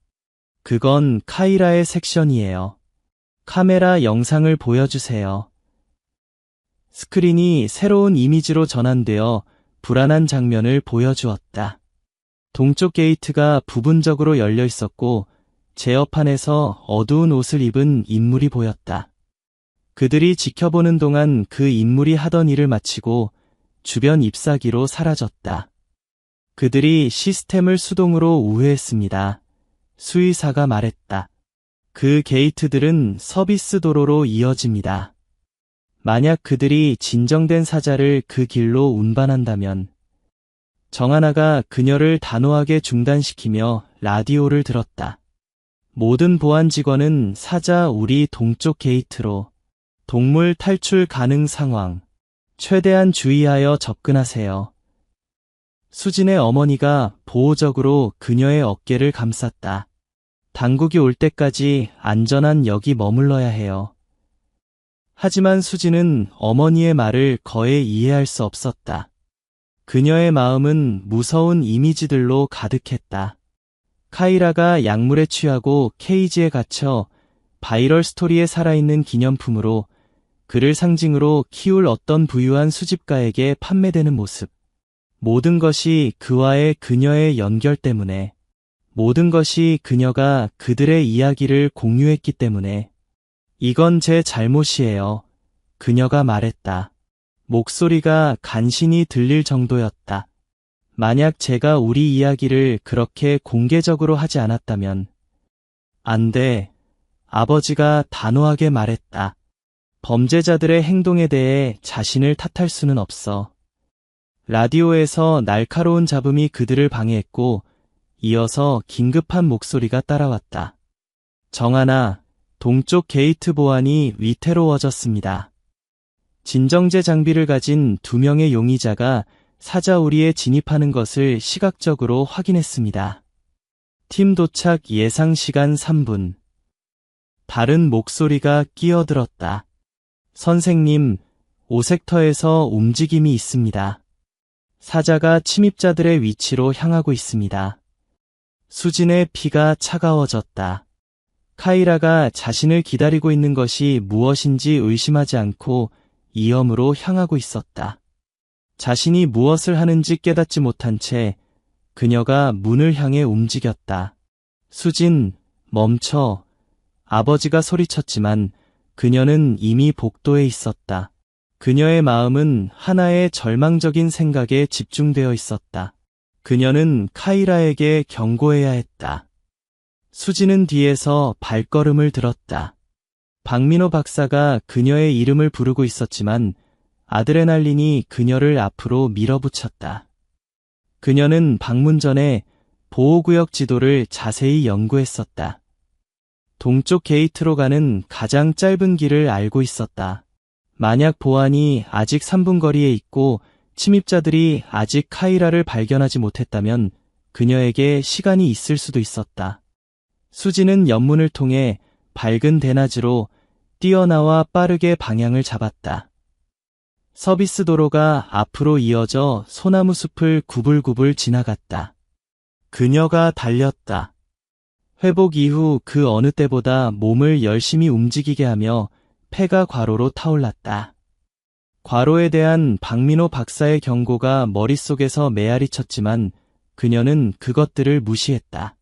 그건 카이라의 섹션이에요. 카메라 영상을 보여주세요. 스크린이 새로운 이미지로 전환되어 불안한 장면을 보여주었다. 동쪽 게이트가 부분적으로 열려 있었고 제어판에서 어두운 옷을 입은 인물이 보였다. 그들이 지켜보는 동안 그 인물이 하던 일을 마치고 주변 잎사귀로 사라졌다. 그들이 시스템을 수동으로 우회했습니다. 수의사가 말했다. 그 게이트들은 서비스 도로로 이어집니다. 만약 그들이 진정된 사자를 그 길로 운반한다면 정하나가 그녀를 단호하게 중단시키며 라디오를 들었다. 모든 보안 직원은 사자 우리 동쪽 게이트로 동물 탈출 가능 상황. 최대한 주의하여 접근하세요. 수진의 어머니가 보호적으로 그녀의 어깨를 감쌌다. 당국이 올 때까지 안전한 여기 머물러야 해요. 하지만 수진은 어머니의 말을 거의 이해할 수 없었다. 그녀의 마음은 무서운 이미지들로 가득했다. 카이라가 약물에 취하고 케이지에 갇혀 바이럴 스토리에 살아있는 기념품으로 그를 상징으로 키울 어떤 부유한 수집가에게 판매되는 모습. 모든 것이 그와의 그녀의 연결 때문에, 모든 것이 그녀가 그들의 이야기를 공유했기 때문에, 이건 제 잘못이에요. 그녀가 말했다. 목소리가 간신히 들릴 정도였다. 만약 제가 우리 이야기를 그렇게 공개적으로 하지 않았다면, 안 돼. 아버지가 단호하게 말했다. 범죄자들의 행동에 대해 자신을 탓할 수는 없어. 라디오에서 날카로운 잡음이 그들을 방해했고 이어서 긴급한 목소리가 따라왔다. 정하나, 동쪽 게이트 보안이 위태로워졌습니다. 진정제 장비를 가진 2명의 용의자가 사자우리에 진입하는 것을 시각적으로 확인했습니다. 팀 도착 예상 시간 3분. 다른 목소리가 끼어들었다. 선생님, 5섹터에서 움직임이 있습니다. 사자가 침입자들의 위치로 향하고 있습니다. 수진의 피가 차가워졌다. 카이라가 자신을 기다리고 있는 것이 무엇인지 의심하지 않고 이염으로 향하고 있었다. 자신이 무엇을 하는지 깨닫지 못한 채 그녀가 문을 향해 움직였다. 수진, 멈춰. 아버지가 소리쳤지만 그녀는 이미 복도에 있었다. 그녀의 마음은 하나의 절망적인 생각에 집중되어 있었다. 그녀는 카이라에게 경고해야 했다. 수진은 뒤에서 발걸음을 들었다. 박민호 박사가 그녀의 이름을 부르고 있었지만 아드레날린이 그녀를 앞으로 밀어붙였다. 그녀는 방문 전에 보호구역 지도를 자세히 연구했었다. 동쪽 게이트로 가는 가장 짧은 길을 알고 있었다. 만약 보안이 아직 3분 거리에 있고 침입자들이 아직 카이라를 발견하지 못했다면 그녀에게 시간이 있을 수도 있었다. 수지는 연문을 통해 밝은 대낮으로 뛰어나와 빠르게 방향을 잡았다. 서비스 도로가 앞으로 이어져 소나무 숲을 구불구불 지나갔다. 그녀가 달렸다. 회복 이후 그 어느 때보다 몸을 열심히 움직이게 하며 폐가 과로로 타올랐다. 과로에 대한 박민호 박사의 경고가 머릿속에서 메아리 쳤지만 그녀는 그것들을 무시했다.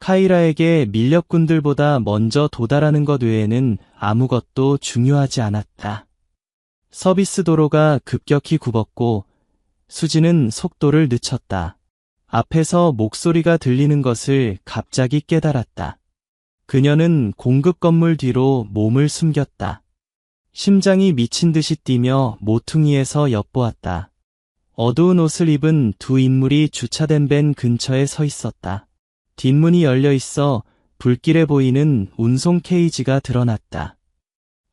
카이라에게 밀렵꾼들보다 먼저 도달하는 것 외에는 아무것도 중요하지 않았다. 서비스 도로가 급격히 굽었고 수지는 속도를 늦췄다. 앞에서 목소리가 들리는 것을 갑자기 깨달았다. 그녀는 공급 건물 뒤로 몸을 숨겼다. 심장이 미친 듯이 뛰며 모퉁이에서 엿보았다. 어두운 옷을 입은 두 인물이 주차된 밴 근처에 서 있었다. 뒷문이 열려 있어 불길에 보이는 운송 케이지가 드러났다.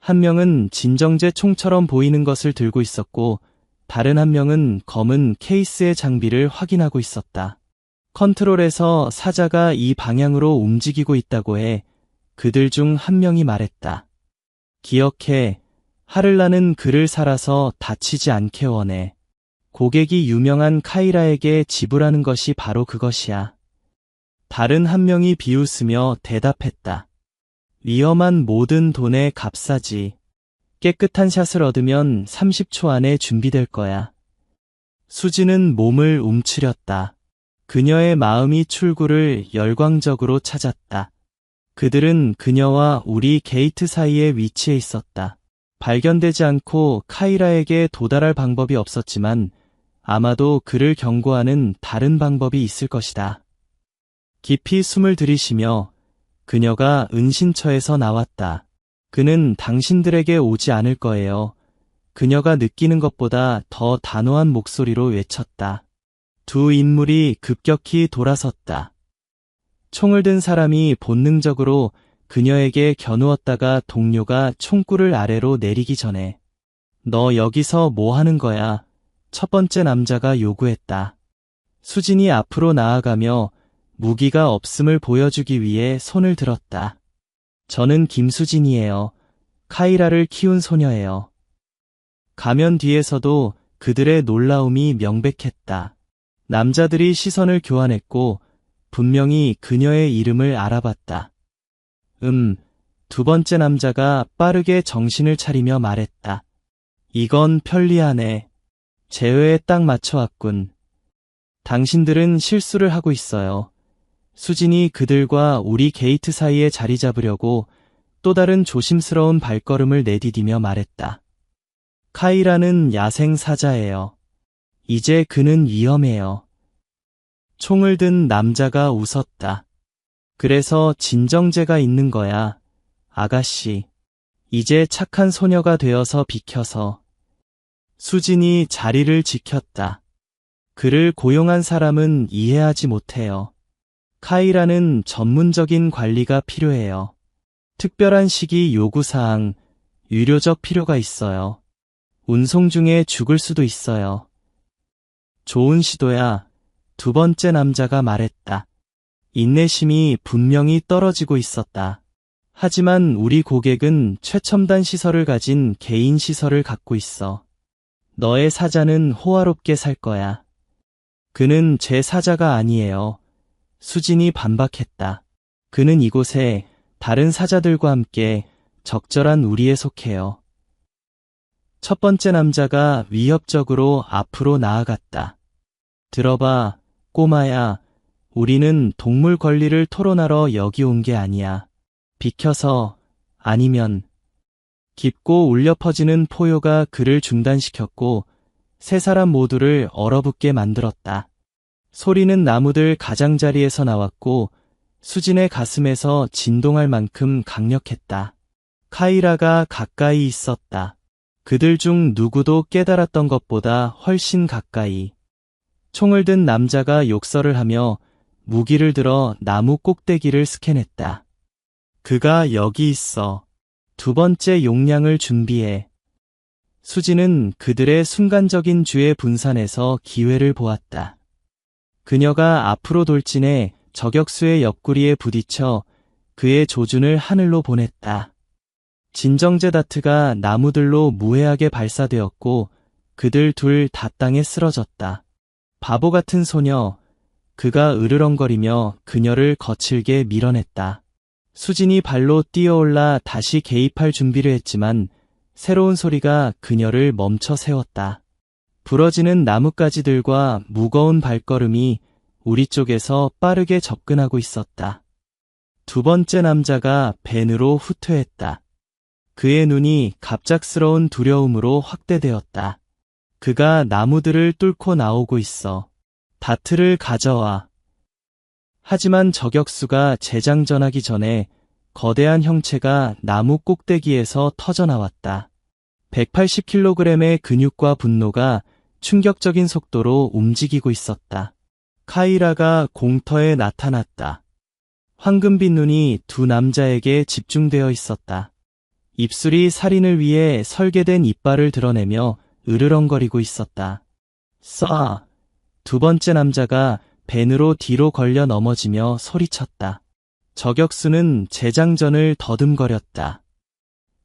한 명은 진정제 총처럼 보이는 것을 들고 있었고 다른 한 명은 검은 케이스의 장비를 확인하고 있었다. 컨트롤에서 사자가 이 방향으로 움직이고 있다고 해 그들 중 한 명이 말했다. 기억해. 하를라는 그를 살아서 다치지 않게 원해. 고객이 유명한 카이라에게 지불하는 것이 바로 그것이야. 다른 한 명이 비웃으며 대답했다. 위험한 모든 돈에 값싸지. 깨끗한 샷을 얻으면 30초 안에 준비될 거야. 수지는 몸을 움츠렸다. 그녀의 마음이 출구를 열광적으로 찾았다. 그들은 그녀와 우리 게이트 사이에 위치해 있었다. 발견되지 않고 카이라에게 도달할 방법이 없었지만 아마도 그를 경고하는 다른 방법이 있을 것이다. 깊이 숨을 들이쉬며 그녀가 은신처에서 나왔다. 그는 당신들에게 오지 않을 거예요. 그녀가 느끼는 것보다 더 단호한 목소리로 외쳤다. 두 인물이 급격히 돌아섰다. 총을 든 사람이 본능적으로 그녀에게 겨누었다가 동료가 총구를 아래로 내리기 전에 너 여기서 뭐 하는 거야? 첫 번째 남자가 요구했다. 수진이 앞으로 나아가며 무기가 없음을 보여주기 위해 손을 들었다. 저는 김수진이에요. 카이라를 키운 소녀예요. 가면 뒤에서도 그들의 놀라움이 명백했다. 남자들이 시선을 교환했고 분명히 그녀의 이름을 알아봤다. 두 번째 남자가 빠르게 정신을 차리며 말했다. 이건 편리하네. 제외에 딱 맞춰왔군. 당신들은 실수를 하고 있어요. 수진이 그들과 우리 게이트 사이에 자리 잡으려고 또 다른 조심스러운 발걸음을 내디디며 말했다. 카이라는 야생 사자예요. 이제 그는 위험해요. 총을 든 남자가 웃었다. 그래서 진정제가 있는 거야, 아가씨. 이제 착한 소녀가 되어서 비켜서. 수진이 자리를 지켰다. 그를 고용한 사람은 이해하지 못해요. 카이라는 전문적인 관리가 필요해요. 특별한 시기 요구사항, 유료적 필요가 있어요. 운송 중에 죽을 수도 있어요. 좋은 시도야, 두 번째 남자가 말했다. 인내심이 분명히 떨어지고 있었다. 하지만 우리 고객은 최첨단 시설을 가진 개인 시설을 갖고 있어. 너의 사자는 호화롭게 살 거야. 그는 제 사자가 아니에요. 수진이 반박했다. 그는 이곳에 다른 사자들과 함께 적절한 우리에 속해요. 첫 번째 남자가 위협적으로 앞으로 나아갔다. 들어봐, 꼬마야. 우리는 동물 권리를 토론하러 여기 온 게 아니야. 비켜서, 아니면. 깊고 울려 퍼지는 포효가 그를 중단시켰고 세 사람 모두를 얼어붙게 만들었다. 소리는 나무들 가장자리에서 나왔고 수진의 가슴에서 진동할 만큼 강력했다. 카이라가 가까이 있었다. 그들 중 누구도 깨달았던 것보다 훨씬 가까이. 총을 든 남자가 욕설을 하며 무기를 들어 나무 꼭대기를 스캔했다. 그가 여기 있어. 두 번째 용량을 준비해. 수지는 그들의 순간적인 주의 분산에서 기회를 보았다. 그녀가 앞으로 돌진해 저격수의 옆구리에 부딪혀 그의 조준을 하늘로 보냈다. 진정제 다트가 나무들로 무해하게 발사되었고 그들 둘 다 땅에 쓰러졌다. 바보 같은 소녀, 그가 으르렁거리며 그녀를 거칠게 밀어냈다. 수진이 발로 뛰어올라 다시 개입할 준비를 했지만 새로운 소리가 그녀를 멈춰 세웠다. 부러지는 나뭇가지들과 무거운 발걸음이 우리 쪽에서 빠르게 접근하고 있었다. 두 번째 남자가 벤으로 후퇴했다. 그의 눈이 갑작스러운 두려움으로 확대되었다. 그가 나무들을 뚫고 나오고 있어. 다트를 가져와. 하지만 저격수가 재장전하기 전에 거대한 형체가 나무 꼭대기에서 터져나왔다. 180kg의 근육과 분노가 충격적인 속도로 움직이고 있었다. 카이라가 공터에 나타났다. 황금빛 눈이 두 남자에게 집중되어 있었다. 입술이 살인을 위해 설계된 이빨을 드러내며 으르렁거리고 있었다. 쏴! 두 번째 남자가 벤으로 뒤로 걸려 넘어지며 소리쳤다. 저격수는 재장전을 더듬거렸다.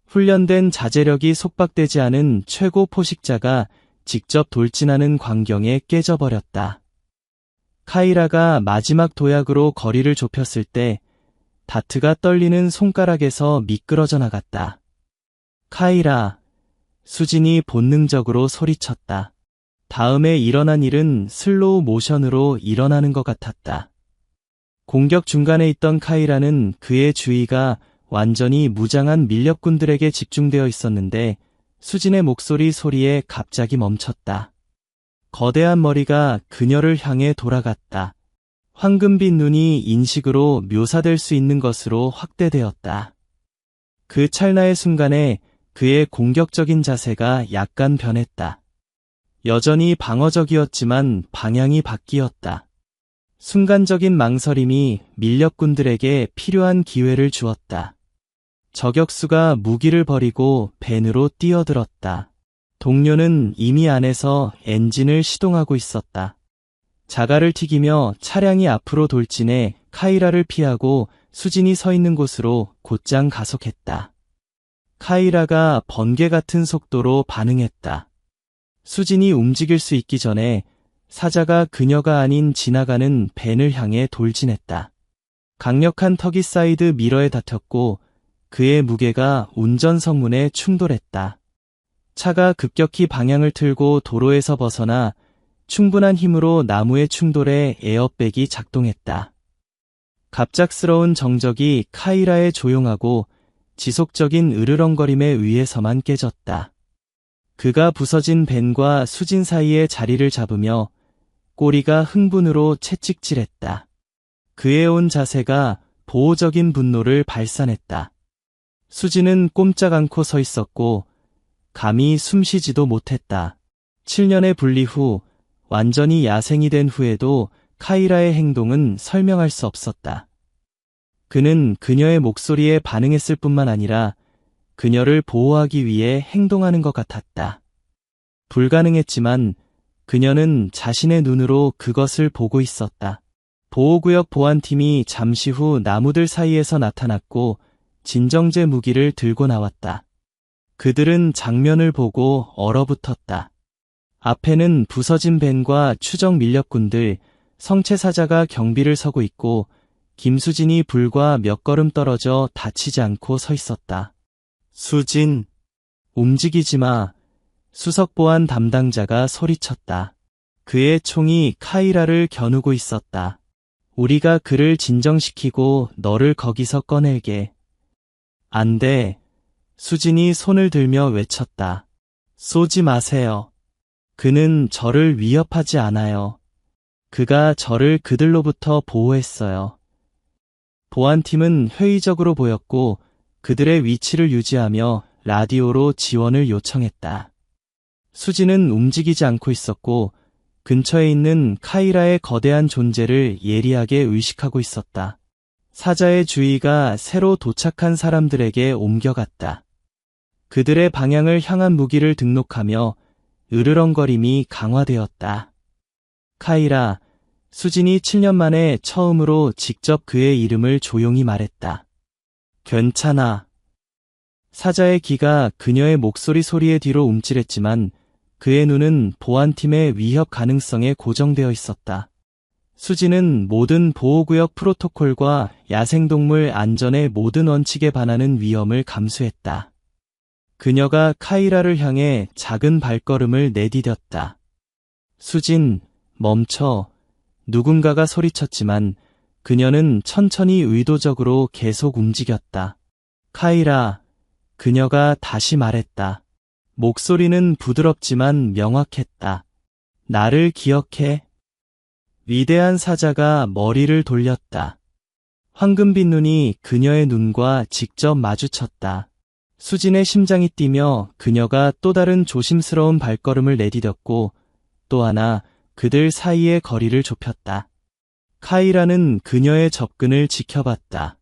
훈련된 자제력이 속박되지 않은 최고 포식자가 직접 돌진하는 광경에 깨져버렸다. 카이라가 마지막 도약으로 거리를 좁혔을 때 다트가 떨리는 손가락에서 미끄러져 나갔다. 카이라, 수진이 본능적으로 소리쳤다. 다음에 일어난 일은 슬로우 모션으로 일어나는 것 같았다. 공격 중간에 있던 카이라는 그의 주의가 완전히 무장한 밀렵꾼들에게 집중되어 있었는데 수진의 목소리 소리에 갑자기 멈췄다. 거대한 머리가 그녀를 향해 돌아갔다. 황금빛 눈이 인식으로 묘사될 수 있는 것으로 확대되었다. 그 찰나의 순간에 그의 공격적인 자세가 약간 변했다. 여전히 방어적이었지만 방향이 바뀌었다. 순간적인 망설임이 밀렵꾼들에게 필요한 기회를 주었다. 저격수가 무기를 버리고 벤으로 뛰어들었다. 동료는 이미 안에서 엔진을 시동하고 있었다. 자갈을 튀기며 차량이 앞으로 돌진해 카이라를 피하고 수진이 서 있는 곳으로 곧장 가속했다. 카이라가 번개 같은 속도로 반응했다. 수진이 움직일 수 있기 전에 사자가 그녀가 아닌 지나가는 벤을 향해 돌진했다. 강력한 턱이 사이드 미러에 닿혔고 그의 무게가 운전석문에 충돌했다. 차가 급격히 방향을 틀고 도로에서 벗어나 충분한 힘으로 나무에 충돌해 에어백이 작동했다. 갑작스러운 정적이 카이라의 조용하고 지속적인 으르렁거림에 의해서만 깨졌다. 그가 부서진 벤과 수진 사이에 자리를 잡으며 꼬리가 흥분으로 채찍질했다. 그의 온 자세가 보호적인 분노를 발산했다. 수진은 꼼짝 않고 서 있었고 감히 숨쉬지도 못했다. 7년의 분리 후 완전히 야생이 된 후에도 카이라의 행동은 설명할 수 없었다. 그는 그녀의 목소리에 반응했을 뿐만 아니라 그녀를 보호하기 위해 행동하는 것 같았다. 불가능했지만 그녀는 자신의 눈으로 그것을 보고 있었다. 보호구역 보안팀이 잠시 후 나무들 사이에서 나타났고 진정제 무기를 들고 나왔다. 그들은 장면을 보고 얼어붙었다. 앞에는 부서진 벤과 추적 밀렵꾼들, 성체사자가 경비를 서고 있고 김수진이 불과 몇 걸음 떨어져 다치지 않고 서 있었다. 수진, 움직이지 마. 수석보안 담당자가 소리쳤다. 그의 총이 카이라를 겨누고 있었다. 우리가 그를 진정시키고 너를 거기서 꺼낼게. 안 돼. 수진이 손을 들며 외쳤다. 쏘지 마세요. 그는 저를 위협하지 않아요. 그가 저를 그들로부터 보호했어요. 보안팀은 회의적으로 보였고 그들의 위치를 유지하며 라디오로 지원을 요청했다. 수진은 움직이지 않고 있었고 근처에 있는 카이라의 거대한 존재를 예리하게 의식하고 있었다. 사자의 주의가 새로 도착한 사람들에게 옮겨갔다. 그들의 방향을 향한 무기를 등록하며 으르렁거림이 강화되었다. 카이라, 수진이 7년 만에 처음으로 직접 그의 이름을 조용히 말했다. 괜찮아. 사자의 귀가 그녀의 목소리 소리의 뒤로 움찔했지만 그의 눈은 보안팀의 위협 가능성에 고정되어 있었다. 수진은 모든 보호구역 프로토콜과 야생동물 안전의 모든 원칙에 반하는 위험을 감수했다. 그녀가 카이라를 향해 작은 발걸음을 내디뎠다. 수진, 멈춰. 누군가가 소리쳤지만 그녀는 천천히 의도적으로 계속 움직였다. 카이라, 그녀가 다시 말했다. 목소리는 부드럽지만 명확했다. 나를 기억해. 위대한 사자가 머리를 돌렸다. 황금빛 눈이 그녀의 눈과 직접 마주쳤다. 수진의 심장이 뛰며 그녀가 또 다른 조심스러운 발걸음을 내디뎠고 또 하나 그들 사이의 거리를 좁혔다. 카이라는 그녀의 접근을 지켜봤다.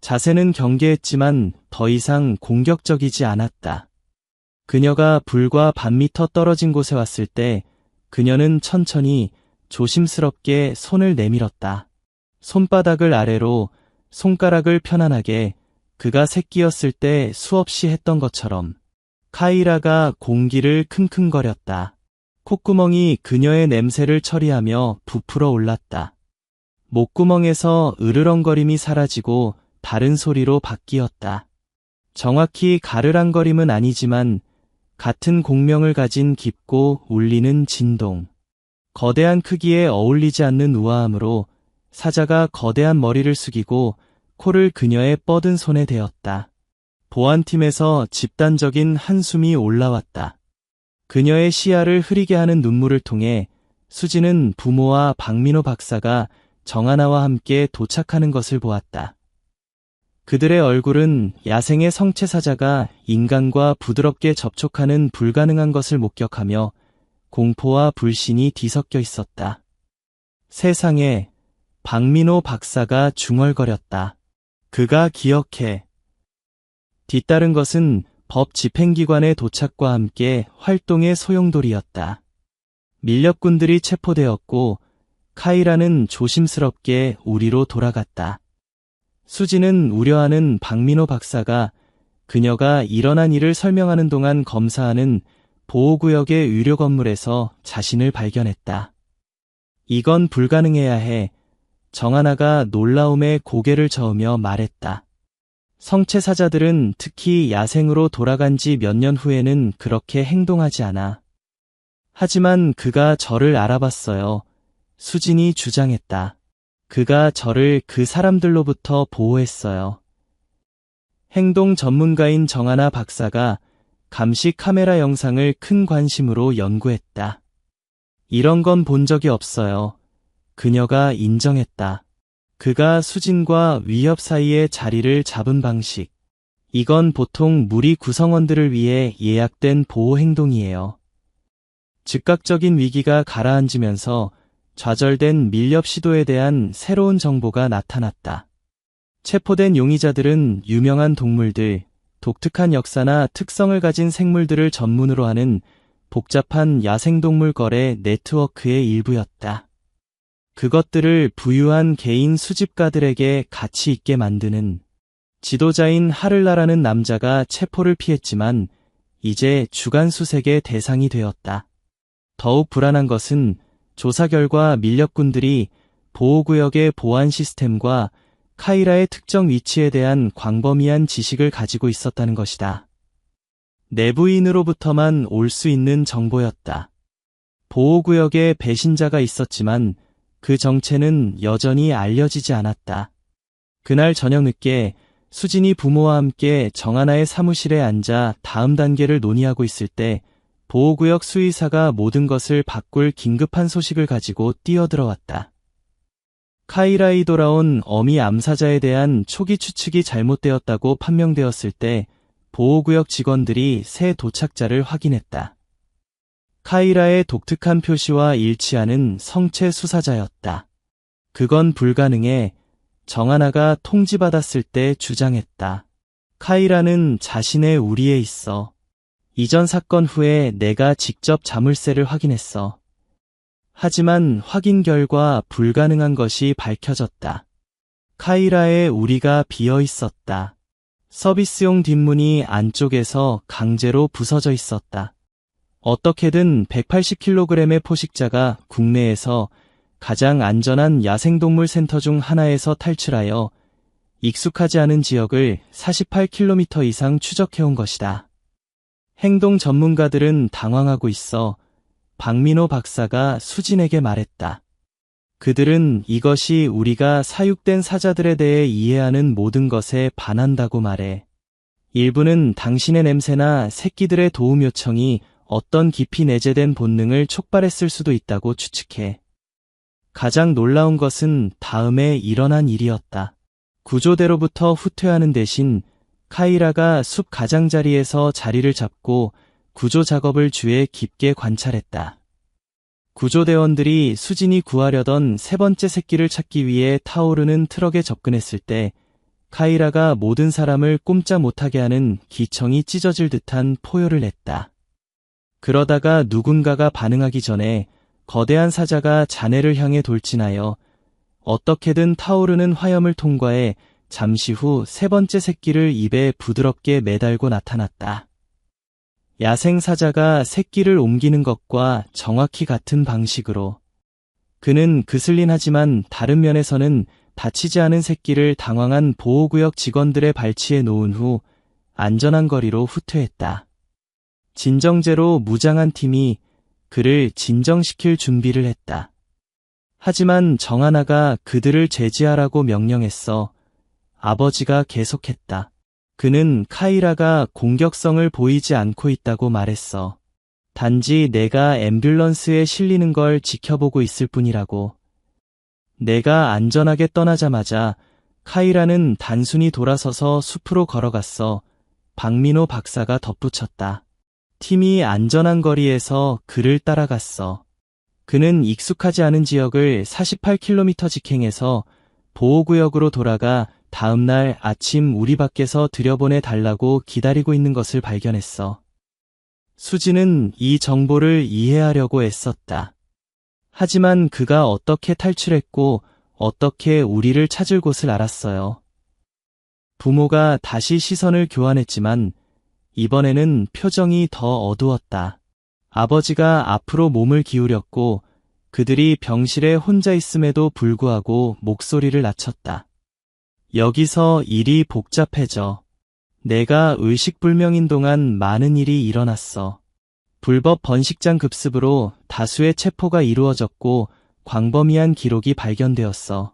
자세는 경계했지만 더 이상 공격적이지 않았다. 그녀가 불과 반 미터 떨어진 곳에 왔을 때 그녀는 천천히 조심스럽게 손을 내밀었다. 손바닥을 아래로, 손가락을 편안하게, 그가 새끼였을 때 수없이 했던 것처럼. 카이라가 공기를 킁킁거렸다. 콧구멍이 그녀의 냄새를 처리하며 부풀어 올랐다. 목구멍에서 으르렁거림이 사라지고 다른 소리로 바뀌었다. 정확히 가르랑거림은 아니지만 같은 공명을 가진 깊고 울리는 진동. 거대한 크기에 어울리지 않는 우아함으로 사자가 거대한 머리를 숙이고 코를 그녀의 뻗은 손에 대었다. 보안팀에서 집단적인 한숨이 올라왔다. 그녀의 시야를 흐리게 하는 눈물을 통해 수지는 부모와 박민호 박사가 정하나와 함께 도착하는 것을 보았다. 그들의 얼굴은 야생의 성체사자가 인간과 부드럽게 접촉하는 불가능한 것을 목격하며 공포와 불신이 뒤섞여 있었다. 세상에, 박민호 박사가 중얼거렸다. 그가 기억해. 뒤따른 것은 법 집행기관의 도착과 함께 활동의 소용돌이였다. 밀렵꾼들이 체포되었고 카이라는 조심스럽게 우리로 돌아갔다. 수지는 우려하는 박민호 박사가 그녀가 일어난 일을 설명하는 동안 검사하는 보호구역의 유료 건물에서 자신을 발견했다. 이건 불가능해야 해. 정하나가 놀라움에 고개를 저으며 말했다. 성체사자들은 특히 야생으로 돌아간 지 몇 년 후에는 그렇게 행동하지 않아. 하지만 그가 저를 알아봤어요. 수진이 주장했다. 그가 저를 그 사람들로부터 보호했어요. 행동 전문가인 정하나 박사가 감시 카메라 영상을 큰 관심으로 연구했다. 이런 건 본 적이 없어요. 그녀가 인정했다. 그가 수진과 위협 사이의 자리를 잡은 방식. 이건 보통 무리 구성원들을 위해 예약된 보호 행동이에요. 즉각적인 위기가 가라앉으면서 좌절된 밀렵 시도에 대한 새로운 정보가 나타났다. 체포된 용의자들은 유명한 동물들, 독특한 역사나 특성을 가진 생물들을 전문으로 하는 복잡한 야생동물 거래 네트워크의 일부였다. 그것들을 부유한 개인 수집가들에게 가치 있게 만드는 지도자인 하를라라는 남자가 체포를 피했지만 이제 주간 수색의 대상이 되었다. 더욱 불안한 것은 조사 결과 밀렵꾼들이 보호구역의 보안 시스템과 카이라의 특정 위치에 대한 광범위한 지식을 가지고 있었다는 것이다. 내부인으로부터만 올 수 있는 정보였다. 보호구역에 배신자가 있었지만 그 정체는 여전히 알려지지 않았다. 그날 저녁 늦게 수진이 부모와 함께 정하나의 사무실에 앉아 다음 단계를 논의하고 있을 때 보호구역 수의사가 모든 것을 바꿀 긴급한 소식을 가지고 뛰어들어왔다. 카이라이 돌아온 어미 암사자에 대한 초기 추측이 잘못되었다고 판명되었을 때 보호구역 직원들이 새 도착자를 확인했다. 카이라의 독특한 표시와 일치하는 성체 수사자였다. 그건 불가능해. 정하나가 통지받았을 때 주장했다. 카이라는 자신의 우리에 있어. 이전 사건 후에 내가 직접 자물쇠를 확인했어. 하지만 확인 결과 불가능한 것이 밝혀졌다. 카이라의 우리가 비어 있었다. 서비스용 뒷문이 안쪽에서 강제로 부서져 있었다. 어떻게든 180kg의 포식자가 국내에서 가장 안전한 야생동물 센터 중 하나에서 탈출하여 익숙하지 않은 지역을 48km 이상 추적해온 것이다. 행동 전문가들은 당황하고 있어 박민호 박사가 수진에게 말했다. 그들은 이것이 우리가 사육된 사자들에 대해 이해하는 모든 것에 반한다고 말해. 일부는 당신의 냄새나 새끼들의 도움 요청이 어떤 깊이 내재된 본능을 촉발했을 수도 있다고 추측해. 가장 놀라운 것은 다음에 일어난 일이었다. 구조대로부터 후퇴하는 대신 카이라가 숲 가장자리에서 자리를 잡고 구조 작업을 주에 깊게 관찰했다. 구조대원들이 수진이 구하려던 세 번째 새끼를 찾기 위해 타오르는 트럭에 접근했을 때 카이라가 모든 사람을 꼼짝 못하게 하는 기청이 찢어질 듯한 포효를 냈다. 그러다가 누군가가 반응하기 전에 거대한 사자가 자네를 향해 돌진하여 어떻게든 타오르는 화염을 통과해 잠시 후 세 번째 새끼를 입에 부드럽게 매달고 나타났다. 야생 사자가 새끼를 옮기는 것과 정확히 같은 방식으로. 그는 그슬린 하지만 다른 면에서는 다치지 않은 새끼를 당황한 보호구역 직원들의 발치에 놓은 후 안전한 거리로 후퇴했다. 진정제로 무장한 팀이 그를 진정시킬 준비를 했다. 하지만 정하나가 그들을 제지하라고 명령했어. 아버지가 계속했다. 그는 카이라가 공격성을 보이지 않고 있다고 말했어. 단지 내가 앰뷸런스에 실리는 걸 지켜보고 있을 뿐이라고. 내가 안전하게 떠나자마자 카이라는 단순히 돌아서서 숲으로 걸어갔어. 박민호 박사가 덧붙였다. 팀이 안전한 거리에서 그를 따라갔어. 그는 익숙하지 않은 지역을 48km 직행해서 보호구역으로 돌아가 다음 날 아침 우리 밖에서 들여보내 달라고 기다리고 있는 것을 발견했어. 수지는 이 정보를 이해하려고 애썼다. 하지만 그가 어떻게 탈출했고 어떻게 우리를 찾을 곳을 알았어요. 부모가 다시 시선을 교환했지만 이번에는 표정이 더 어두웠다. 아버지가 앞으로 몸을 기울였고 그들이 병실에 혼자 있음에도 불구하고 목소리를 낮췄다. 여기서 일이 복잡해져. 내가 의식불명인 동안 많은 일이 일어났어. 불법 번식장 급습으로 다수의 체포가 이루어졌고 광범위한 기록이 발견되었어.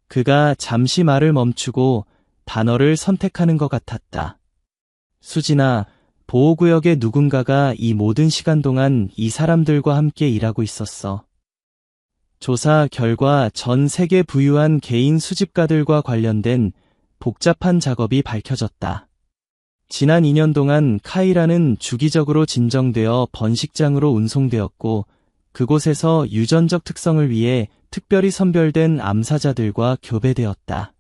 그가 잠시 말을 멈추고 단어를 선택하는 것 같았다. 수진아, 보호구역의 누군가가 이 모든 시간 동안 이 사람들과 함께 일하고 있었어. 조사 결과 전 세계 부유한 개인 수집가들과 관련된 복잡한 작업이 밝혀졌다. 지난 2년 동안 카이라는 주기적으로 진정되어 번식장으로 운송되었고 그곳에서 유전적 특성을 위해 특별히 선별된 암사자들과 교배되었다.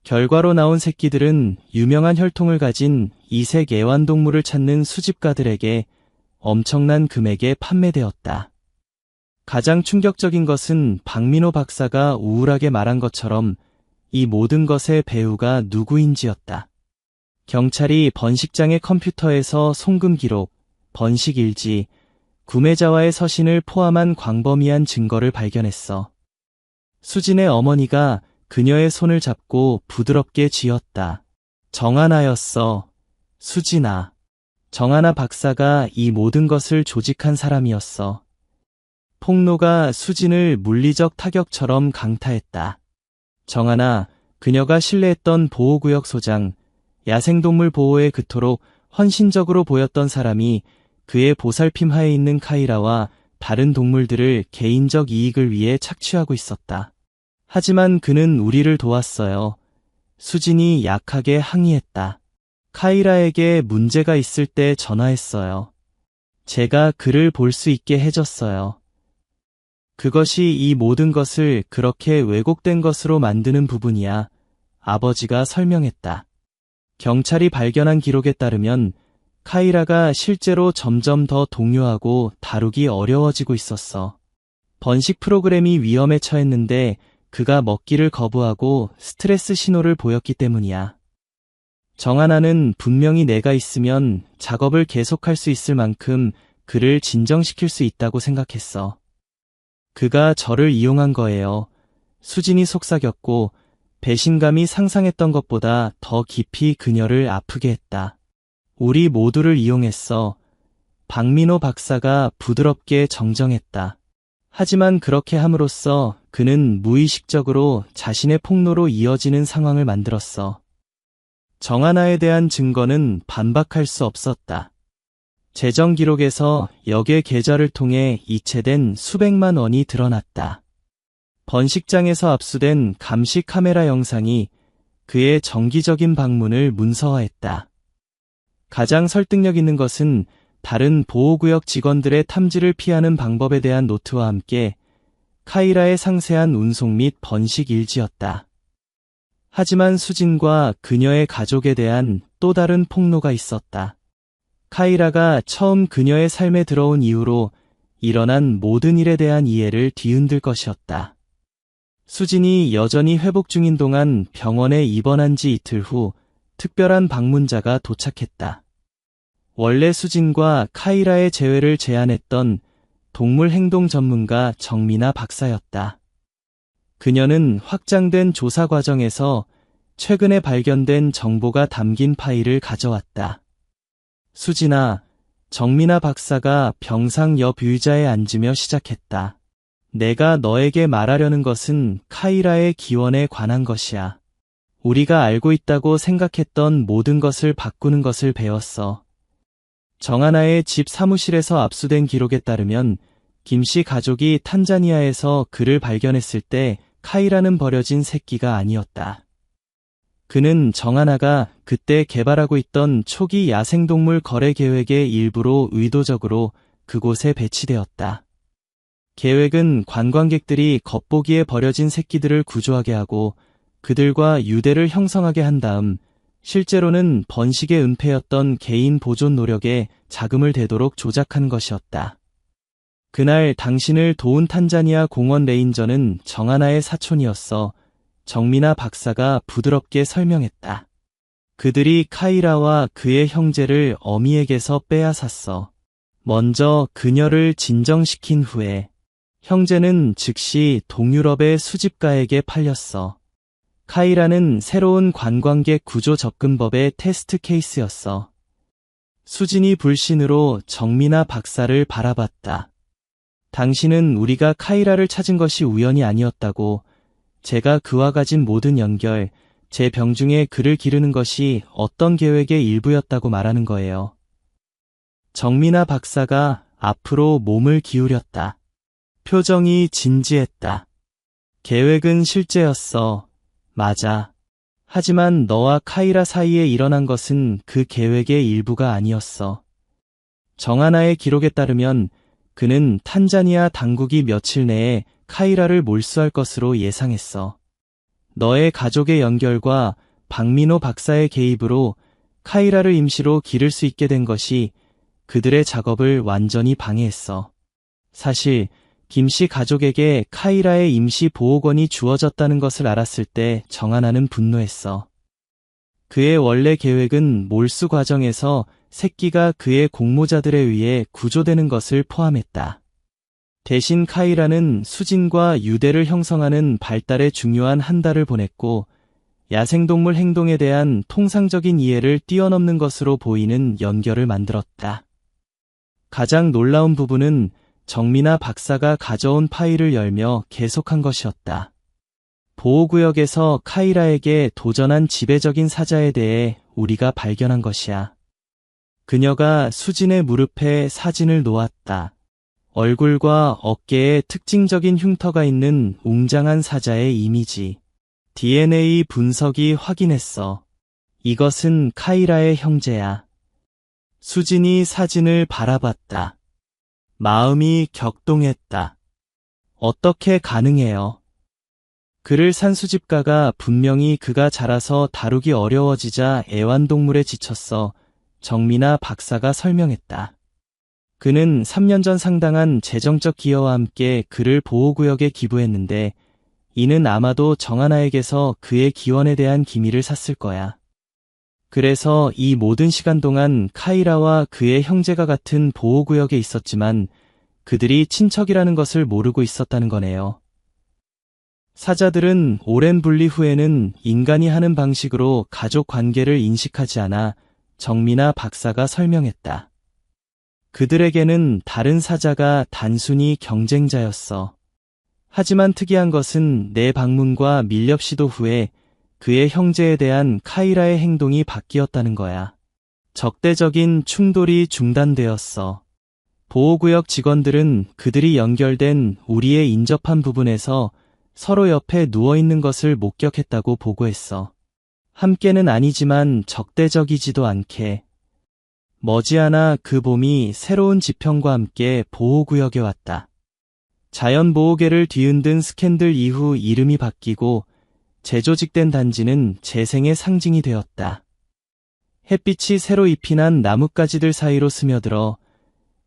결과로 나온 새끼들은 유명한 혈통을 가진 이색 애완동물을 찾는 수집가들에게 엄청난 금액에 판매되었다. 가장 충격적인 것은 박민호 박사가 우울하게 말한 것처럼 이 모든 것의 배우가 누구인지였다. 경찰이 번식장의 컴퓨터에서 송금 기록, 번식 일지, 구매자와의 서신을 포함한 광범위한 증거를 발견했어. 수진의 어머니가 그녀의 손을 잡고 부드럽게 쥐었다. 정하나였어. 수진아. 정하나 박사가 이 모든 것을 조직한 사람이었어. 폭로가 수진을 물리적 타격처럼 강타했다. 정하나, 그녀가 신뢰했던 보호구역 소장, 야생동물 보호에 그토록 헌신적으로 보였던 사람이 그의 보살핌 하에 있는 카이라와 다른 동물들을 개인적 이익을 위해 착취하고 있었다. 하지만 그는 우리를 도왔어요. 수진이 약하게 항의했다. 카이라에게 문제가 있을 때 전화했어요. 제가 그를 볼 수 있게 해줬어요. 그것이 이 모든 것을 그렇게 왜곡된 것으로 만드는 부분이야. 아버지가 설명했다. 경찰이 발견한 기록에 따르면 카이라가 실제로 점점 더 동요하고 다루기 어려워지고 있었어. 번식 프로그램이 위험에 처했는데 그가 먹기를 거부하고 스트레스 신호를 보였기 때문이야. 정하나는 분명히 내가 있으면 작업을 계속할 수 있을 만큼 그를 진정시킬 수 있다고 생각했어. 그가 저를 이용한 거예요. 수진이 속삭였고 배신감이 상상했던 것보다 더 깊이 그녀를 아프게 했다. 우리 모두를 이용했어. 박민호 박사가 부드럽게 정정했다. 하지만 그렇게 함으로써 그는 무의식적으로 자신의 폭로로 이어지는 상황을 만들었어. 정하나에 대한 증거는 반박할 수 없었다. 재정 기록에서 역의 계좌를 통해 이체된 수백만 원이 드러났다. 번식장에서 압수된 감시 카메라 영상이 그의 정기적인 방문을 문서화했다. 가장 설득력 있는 것은 다른 보호구역 직원들의 탐지를 피하는 방법에 대한 노트와 함께 카이라의 상세한 운송 및 번식 일지였다. 하지만 수진과 그녀의 가족에 대한 또 다른 폭로가 있었다. 카이라가 처음 그녀의 삶에 들어온 이후로 일어난 모든 일에 대한 이해를 뒤흔들 것이었다. 수진이 여전히 회복 중인 동안 병원에 입원한 지 이틀 후 특별한 방문자가 도착했다. 원래 수진과 카이라의 재회를 제안했던 동물 행동 전문가 정민아 박사였다. 그녀는 확장된 조사 과정에서 최근에 발견된 정보가 담긴 파일을 가져왔다. 수진아, 정민아 박사가 병상 옆 의자에 앉으며 시작했다. 내가 너에게 말하려는 것은 카이라의 기원에 관한 것이야. 우리가 알고 있다고 생각했던 모든 것을 바꾸는 것을 배웠어. 정하나의 집 사무실에서 압수된 기록에 따르면 김 씨 가족이 탄자니아에서 그를 발견했을 때 카이라는 버려진 새끼가 아니었다. 그는 정하나가 그때 개발하고 있던 초기 야생동물 거래 계획의 일부로 의도적으로 그곳에 배치되었다. 계획은 관광객들이 겉보기에 버려진 새끼들을 구조하게 하고 그들과 유대를 형성하게 한 다음 실제로는 번식에 은폐였던 개인 보존 노력에 자금을 대도록 조작한 것이었다. 그날 당신을 도운 탄자니아 공원 레인저는 정하나의 사촌이었어. 정민아 박사가 부드럽게 설명했다. 그들이 카이라와 그의 형제를 어미에게서 빼앗았어. 먼저 그녀를 진정시킨 후에 형제는 즉시 동유럽의 수집가에게 팔렸어. 카이라는 새로운 관광객 구조 접근법의 테스트 케이스였어. 수진이 불신으로 정민아 박사를 바라봤다. 당신은 우리가 카이라를 찾은 것이 우연이 아니었다고, 제가 그와 가진 모든 연결, 제 병중에 그를 기르는 것이 어떤 계획의 일부였다고 말하는 거예요. 정민아 박사가 앞으로 몸을 기울였다. 표정이 진지했다. 계획은 실제였어. 맞아. 하지만 너와 카이라 사이에 일어난 것은 그 계획의 일부가 아니었어. 정하나의 기록에 따르면 그는 탄자니아 당국이 며칠 내에 카이라를 몰수할 것으로 예상했어. 너의 가족의 연결과 박민호 박사의 개입으로 카이라를 임시로 기를 수 있게 된 것이 그들의 작업을 완전히 방해했어. 사실 김씨 가족에게 카이라의 임시 보호권이 주어졌다는 것을 알았을 때 정하나는 분노했어. 그의 원래 계획은 몰수 과정에서 새끼가 그의 공모자들에 의해 구조되는 것을 포함했다. 대신 카이라는 수진과 유대를 형성하는 발달에 중요한 한 달을 보냈고 야생동물 행동에 대한 통상적인 이해를 뛰어넘는 것으로 보이는 연결을 만들었다. 가장 놀라운 부분은 정민아 박사가 가져온 파일을 열며 계속한 것이었다. 보호구역에서 카이라에게 도전한 지배적인 사자에 대해 우리가 발견한 것이야. 그녀가 수진의 무릎에 사진을 놓았다. 얼굴과 어깨에 특징적인 흉터가 있는 웅장한 사자의 이미지. DNA 분석이 확인했어. 이것은 카이라의 형제야. 수진이 사진을 바라봤다. 마음이 격동했다. 어떻게 가능해요? 그를 산 수집가가 분명히 그가 자라서 다루기 어려워지자 애완동물에 지쳤어. 정민아 박사가 설명했다. 그는 3년 전 상당한 재정적 기여와 함께 그를 보호구역에 기부했는데 이는 아마도 정하나에게서 그의 기원에 대한 기밀을 샀을 거야. 그래서 이 모든 시간 동안 카이라와 그의 형제가 같은 보호구역에 있었지만 그들이 친척이라는 것을 모르고 있었다는 거네요. 사자들은 오랜 분리 후에는 인간이 하는 방식으로 가족 관계를 인식하지 않아 정민아 박사가 설명했다. 그들에게는 다른 사자가 단순히 경쟁자였어. 하지만 특이한 것은 내 방문과 밀렵 시도 후에 그의 형제에 대한 카이라의 행동이 바뀌었다는 거야. 적대적인 충돌이 중단되었어. 보호구역 직원들은 그들이 연결된 우리의 인접한 부분에서 서로 옆에 누워있는 것을 목격했다고 보고했어. 함께는 아니지만 적대적이지도 않게. 머지않아 그 봄이 새로운 지평과 함께 보호구역에 왔다. 자연보호계를 뒤흔든 스캔들 이후 이름이 바뀌고 재조직된 단지는 재생의 상징이 되었다. 햇빛이 새로 잎이 난 나뭇가지들 사이로 스며들어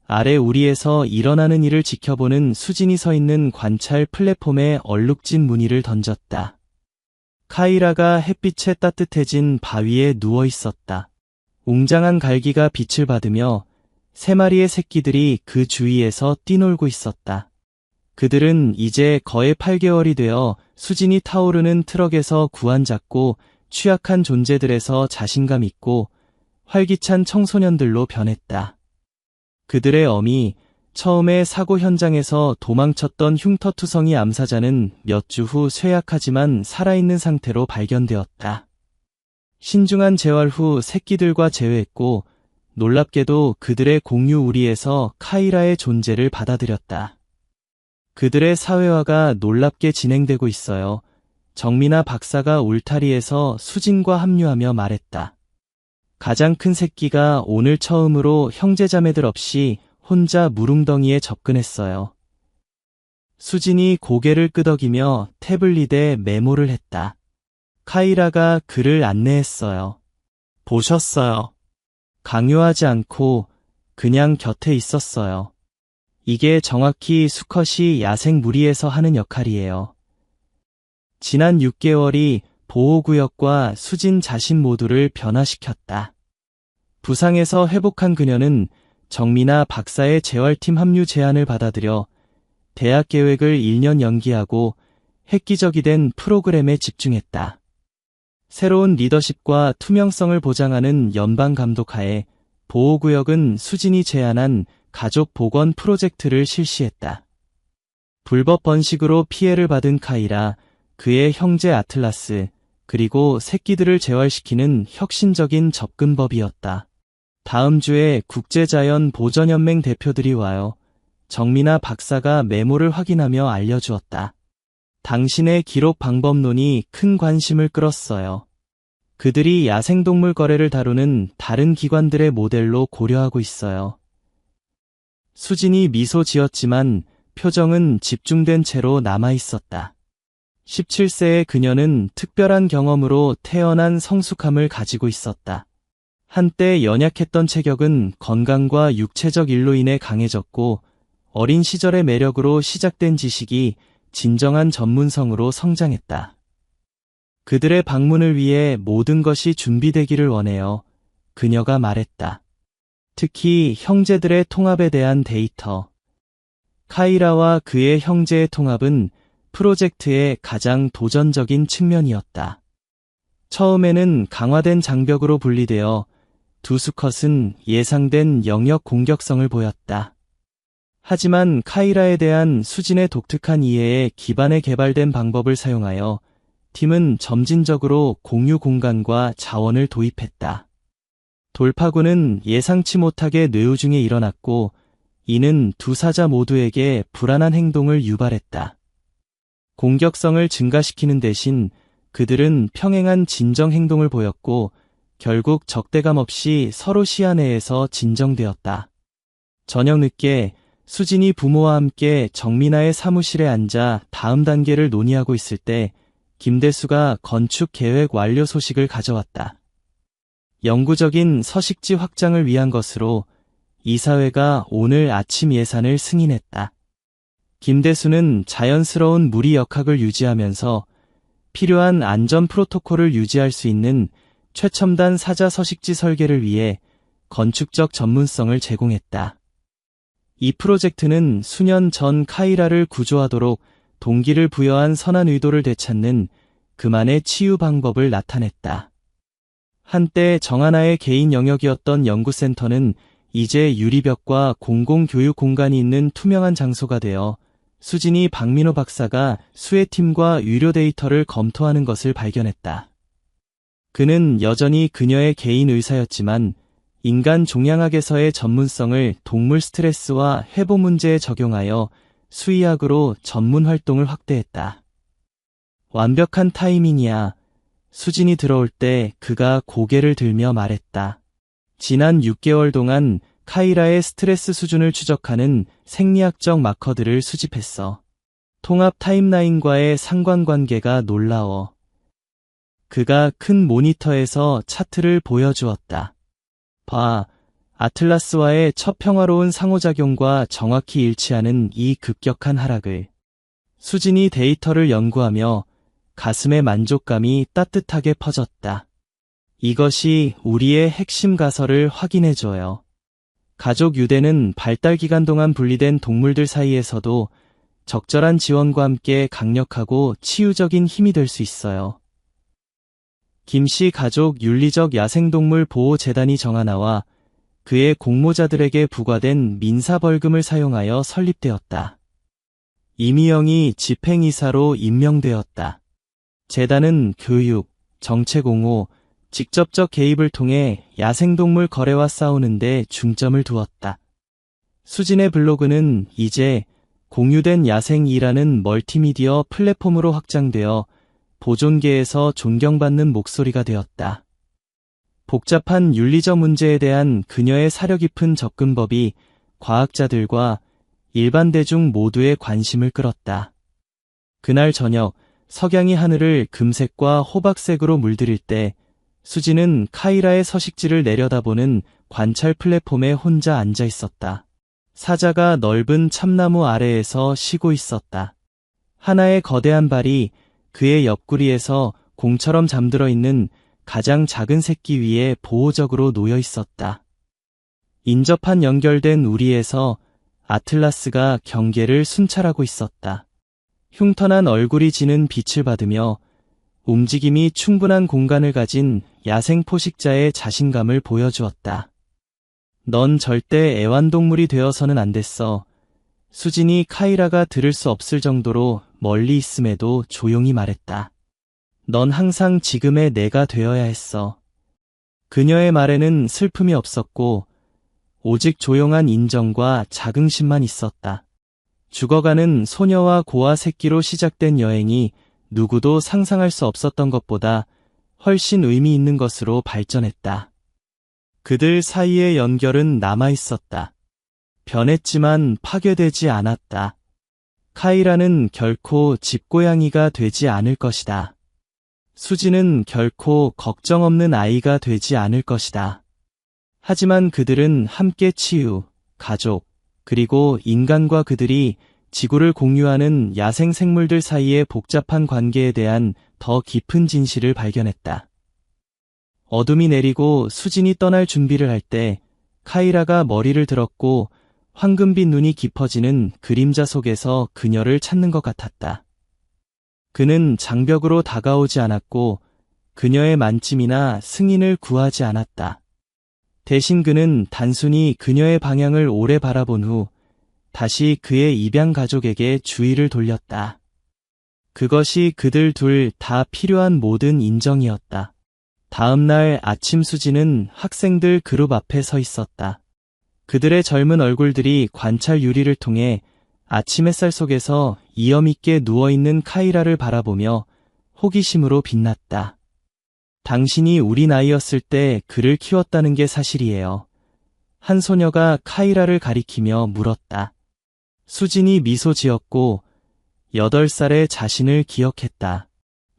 아래 우리에서 일어나는 일을 지켜보는 수진이 서 있는 관찰 플랫폼에 얼룩진 무늬를 던졌다. 카이라가 햇빛에 따뜻해진 바위에 누워 있었다. 웅장한 갈기가 빛을 받으며 세 마리의 새끼들이 그 주위에서 뛰놀고 있었다. 그들은 이제 거의 8개월이 되어 수진이 타오르는 트럭에서 구안잡고 취약한 존재들에서 자신감 있고 활기찬 청소년들로 변했다. 그들의 어미, 처음에 사고 현장에서 도망쳤던 흉터투성이 암사자는 몇 주 후 쇠약하지만 살아있는 상태로 발견되었다. 신중한 재활 후 새끼들과 재회했고 놀랍게도 그들의 공유 우리에서 카이라의 존재를 받아들였다. 그들의 사회화가 놀랍게 진행되고 있어요. 정미나 박사가 울타리에서 수진과 합류하며 말했다. 가장 큰 새끼가 오늘 처음으로 형제자매들 없이 혼자 무릉덩이에 접근했어요. 수진이 고개를 끄덕이며 태블릿에 메모를 했다. 카이라가 그를 안내했어요. 보셨어요. 강요하지 않고 그냥 곁에 있었어요. 이게 정확히 수컷이 야생 무리에서 하는 역할이에요. 지난 6개월이 보호구역과 수진 자신 모두를 변화시켰다. 부상에서 회복한 그녀는 정미나 박사의 재활팀 합류 제안을 받아들여 대학 계획을 1년 연기하고 획기적이 된 프로그램에 집중했다. 새로운 리더십과 투명성을 보장하는 연방 감독하에 보호구역은 수진이 제안한 가족 복원 프로젝트를 실시했다. 불법 번식으로 피해를 받은 카이라, 그의 형제 아틀라스, 그리고 새끼들을 재활시키는 혁신적인 접근법이었다. 다음 주에 국제자연 보전연맹 대표들이 와요. 정미나 박사가 메모를 확인하며 알려주었다. 당신의 기록 방법론이 큰 관심을 끌었어요. 그들이 야생동물 거래를 다루는 다른 기관들의 모델로 고려하고 있어요. 수진이 미소 지었지만 표정은 집중된 채로 남아있었다. 17세의 그녀는 특별한 경험으로 태어난 성숙함을 가지고 있었다. 한때 연약했던 체격은 건강과 육체적 일로 인해 강해졌고 어린 시절의 매력으로 시작된 지식이 진정한 전문성으로 성장했다. 그들의 방문을 위해 모든 것이 준비되기를 원해요. 그녀가 말했다. 특히 형제들의 통합에 대한 데이터. 카이라와 그의 형제의 통합은 프로젝트의 가장 도전적인 측면이었다. 처음에는 강화된 장벽으로 분리되어 두 수컷은 예상된 영역 공격성을 보였다. 하지만 카이라에 대한 수진의 독특한 이해에 기반에 개발된 방법을 사용하여 팀은 점진적으로 공유 공간과 자원을 도입했다. 돌파구는 예상치 못하게 뇌우 중에 일어났고 이는 두 사자 모두에게 불안한 행동을 유발했다. 공격성을 증가시키는 대신 그들은 평행한 진정 행동을 보였고 결국 적대감 없이 서로 시야 내에서 진정되었다. 저녁 늦게 수진이 부모와 함께 정민아의 사무실에 앉아 다음 단계를 논의하고 있을 때 김대수가 건축 계획 완료 소식을 가져왔다. 영구적인 서식지 확장을 위한 것으로 이사회가 오늘 아침 예산을 승인했다. 김대수는 자연스러운 무리 역학을 유지하면서 필요한 안전 프로토콜을 유지할 수 있는 최첨단 사자 서식지 설계를 위해 건축적 전문성을 제공했다. 이 프로젝트는 수년 전 카이라를 구조하도록 동기를 부여한 선한 의도를 되찾는 그만의 치유 방법을 나타냈다. 한때 정하나의 개인 영역이었던 연구센터는 이제 유리벽과 공공교육 공간이 있는 투명한 장소가 되어 수진이 박민호 박사가 수혜팀과 유료 데이터를 검토하는 것을 발견했다. 그는 여전히 그녀의 개인 의사였지만 인간 종양학에서의 전문성을 동물 스트레스와 회복 문제에 적용하여 수의학으로 전문 활동을 확대했다. 완벽한 타이밍이야. 수진이 들어올 때 그가 고개를 들며 말했다. 지난 6개월 동안 카이라의 스트레스 수준을 추적하는 생리학적 마커들을 수집했어. 통합 타임라인과의 상관관계가 놀라워. 그가 큰 모니터에서 차트를 보여주었다. 봐, 아틀라스와의 첫 평화로운 상호작용과 정확히 일치하는 이 급격한 하락을. 수진이 데이터를 연구하며 가슴의 만족감이 따뜻하게 퍼졌다. 이것이 우리의 핵심 가설을 확인해줘요. 가족 유대는 발달 기간 동안 분리된 동물들 사이에서도 적절한 지원과 함께 강력하고 치유적인 힘이 될 수 있어요. 김씨 가족 윤리적 야생동물 보호재단이 정하나와 그의 공모자들에게 부과된 민사벌금을 사용하여 설립되었다. 이미영이 집행이사로 임명되었다. 재단은 교육, 정책 옹호, 직접적 개입을 통해 야생동물 거래와 싸우는 데 중점을 두었다. 수진의 블로그는 이제 공유된 야생이라는 멀티미디어 플랫폼으로 확장되어 보존계에서 존경받는 목소리가 되었다. 복잡한 윤리적 문제에 대한 그녀의 사려 깊은 접근법이 과학자들과 일반 대중 모두의 관심을 끌었다. 그날 저녁, 석양이 하늘을 금색과 호박색으로 물들일 때 수진은 카이라의 서식지를 내려다보는 관찰 플랫폼에 혼자 앉아 있었다. 사자가 넓은 참나무 아래에서 쉬고 있었다. 하나의 거대한 발이 그의 옆구리에서 공처럼 잠들어 있는 가장 작은 새끼 위에 보호적으로 놓여 있었다. 인접한 연결된 우리에서 아틀라스가 경계를 순찰하고 있었다. 흉터난 얼굴이 지는 빛을 받으며 움직임이 충분한 공간을 가진 야생 포식자의 자신감을 보여주었다. 넌 절대 애완동물이 되어서는 안 됐어. 수진이 카이라가 들을 수 없을 정도로 멀리 있음에도 조용히 말했다. 넌 항상 지금의 내가 되어야 했어. 그녀의 말에는 슬픔이 없었고 오직 조용한 인정과 자긍심만 있었다. 죽어가는 소녀와 고아 새끼로 시작된 여행이 누구도 상상할 수 없었던 것보다 훨씬 의미 있는 것으로 발전했다. 그들 사이의 연결은 남아있었다. 변했지만 파괴되지 않았다. 카이라는 결코 집고양이가 되지 않을 것이다. 수지는 결코 걱정 없는 아이가 되지 않을 것이다. 하지만 그들은 함께 치유, 가족, 그리고 인간과 그들이 지구를 공유하는 야생 생물들 사이의 복잡한 관계에 대한 더 깊은 진실을 발견했다. 어둠이 내리고 수진이 떠날 준비를 할 때 카이라가 머리를 들었고 황금빛 눈이 깊어지는 그림자 속에서 그녀를 찾는 것 같았다. 그는 장벽으로 다가오지 않았고 그녀의 만짐이나 승인을 구하지 않았다. 대신 그는 단순히 그녀의 방향을 오래 바라본 후 다시 그의 입양 가족에게 주의를 돌렸다. 그것이 그들 둘 다 필요한 모든 인정이었다. 다음 날 아침 수지는 학생들 그룹 앞에 서 있었다. 그들의 젊은 얼굴들이 관찰 유리를 통해 아침 햇살 속에서 이염 있게 누워있는 카이라를 바라보며 호기심으로 빛났다. 당신이 우리 나이였을 때 그를 키웠다는 게 사실이에요. 한 소녀가 카이라를 가리키며 물었다. 수진이 미소 지었고 8살의 자신을 기억했다.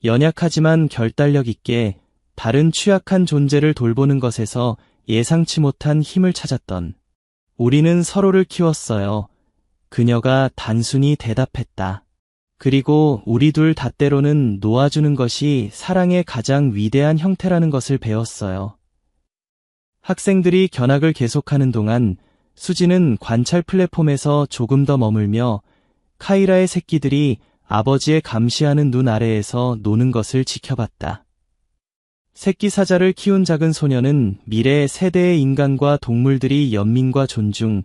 연약하지만 결단력 있게 다른 취약한 존재를 돌보는 것에서 예상치 못한 힘을 찾았던. 우리는 서로를 키웠어요. 그녀가 단순히 대답했다. 그리고 우리 둘 다 때로는 놓아주는 것이 사랑의 가장 위대한 형태라는 것을 배웠어요. 학생들이 견학을 계속하는 동안 수지는 관찰 플랫폼에서 조금 더 머물며 카이라의 새끼들이 아버지의 감시하는 눈 아래에서 노는 것을 지켜봤다. 새끼 사자를 키운 작은 소녀는 미래 세대의 인간과 동물들이 연민과 존중,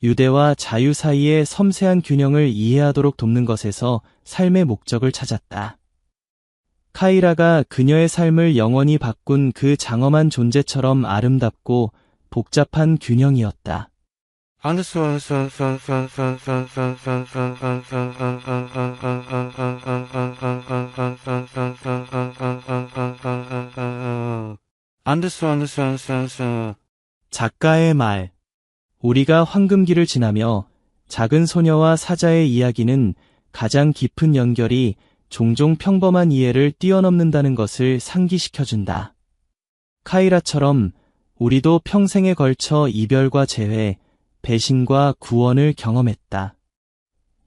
유대와 자유 사이의 섬세한 균형을 이해하도록 돕는 것에서 삶의 목적을 찾았다. 카이라가 그녀의 삶을 영원히 바꾼 그 장엄한 존재처럼 아름답고 복잡한 균형이었다. 작가의 말. 우리가 황금기를 지나며 작은 소녀와 사자의 이야기는 가장 깊은 연결이 종종 평범한 이해를 뛰어넘는다는 것을 상기시켜준다. 카이라처럼 우리도 평생에 걸쳐 이별과 재회, 배신과 구원을 경험했다.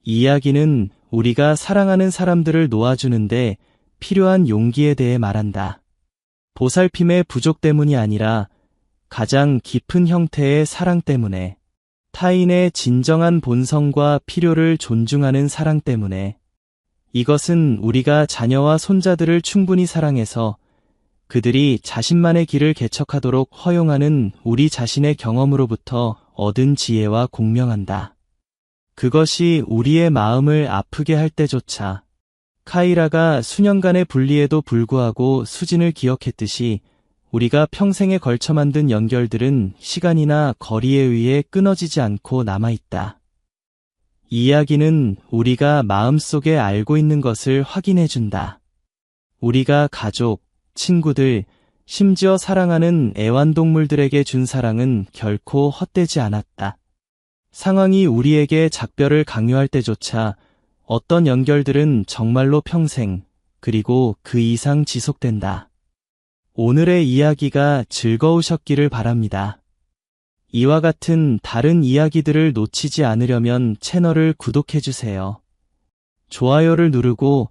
이 이야기는 우리가 사랑하는 사람들을 놓아주는데 필요한 용기에 대해 말한다. 보살핌의 부족 때문이 아니라 가장 깊은 형태의 사랑 때문에, 타인의 진정한 본성과 필요를 존중하는 사랑 때문에, 이것은 우리가 자녀와 손자들을 충분히 사랑해서 그들이 자신만의 길을 개척하도록 허용하는 우리 자신의 경험으로부터 얻은 지혜와 공명한다. 그것이 우리의 마음을 아프게 할 때조차 카이라가 수년간의 분리에도 불구하고 수진을 기억했듯이 우리가 평생에 걸쳐 만든 연결들은 시간이나 거리에 의해 끊어지지 않고 남아있다. 이 이야기는 우리가 마음속에 알고 있는 것을 확인해준다. 우리가 가족, 친구들, 심지어 사랑하는 애완동물들에게 준 사랑은 결코 헛되지 않았다. 상황이 우리에게 작별을 강요할 때조차 어떤 연결들은 정말로 평생, 그리고 그 이상 지속된다. 오늘의 이야기가 즐거우셨기를 바랍니다. 이와 같은 다른 이야기들을 놓치지 않으려면 채널을 구독해주세요. 좋아요를 누르고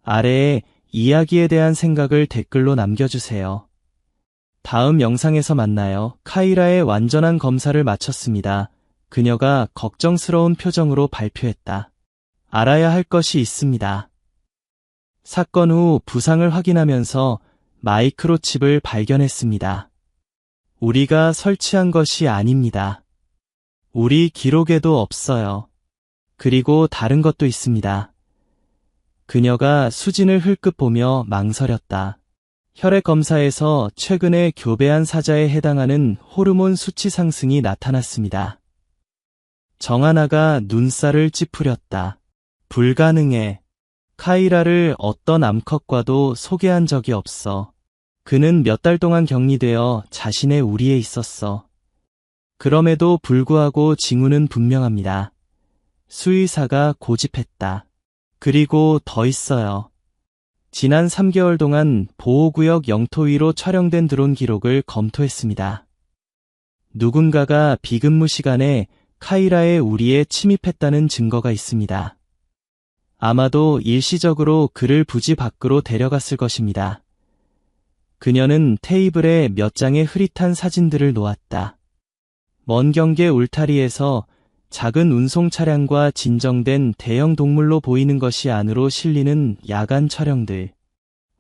아래에 이야기에 대한 생각을 댓글로 남겨주세요. 다음 영상에서 만나요. 카이라의 완전한 검사를 마쳤습니다. 그녀가 걱정스러운 표정으로 발표했다. 알아야 할 것이 있습니다. 사건 후 부상을 확인하면서 마이크로칩을 발견했습니다. 우리가 설치한 것이 아닙니다. 우리 기록에도 없어요. 그리고 다른 것도 있습니다. 그녀가 수진을 흘끗 보며 망설였다. 혈액 검사에서 최근에 교배한 사자에 해당하는 호르몬 수치 상승이 나타났습니다. 정하나가 눈살을 찌푸렸다. 불가능해. 카이라를 어떤 암컷과도 소개한 적이 없어. 그는 몇 달 동안 격리되어 자신의 우리에 있었어. 그럼에도 불구하고 징후는 분명합니다. 수의사가 고집했다. 그리고 더 있어요. 지난 3개월 동안 보호구역 영토 위로 촬영된 드론 기록을 검토했습니다. 누군가가 비근무 시간에 카이라의 우리에 침입했다는 증거가 있습니다. 아마도 일시적으로 그를 부지 밖으로 데려갔을 것입니다. 그녀는 테이블에 몇 장의 흐릿한 사진들을 놓았다. 먼 경계 울타리에서 작은 운송 차량과 진정된 대형 동물로 보이는 것이 안으로 실리는 야간 촬영들.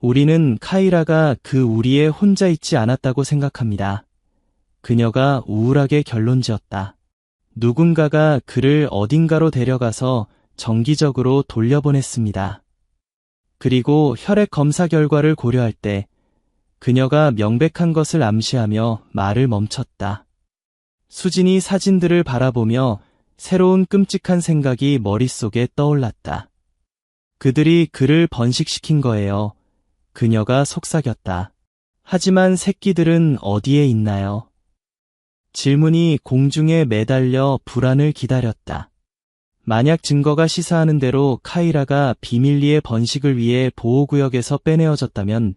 우리는 카이라가 그 우리에 혼자 있지 않았다고 생각합니다. 그녀가 우울하게 결론지었다. 누군가가 그를 어딘가로 데려가서 정기적으로 돌려보냈습니다. 그리고 혈액 검사 결과를 고려할 때 그녀가 명백한 것을 암시하며 말을 멈췄다. 수진이 사진들을 바라보며 새로운 끔찍한 생각이 머릿속에 떠올랐다. 그들이 그를 번식시킨 거예요. 그녀가 속삭였다. 하지만 새끼들은 어디에 있나요? 질문이 공중에 매달려 불안을 기다렸다. 만약 증거가 시사하는 대로 카이라가 비밀리에 번식을 위해 보호구역에서 빼내어졌다면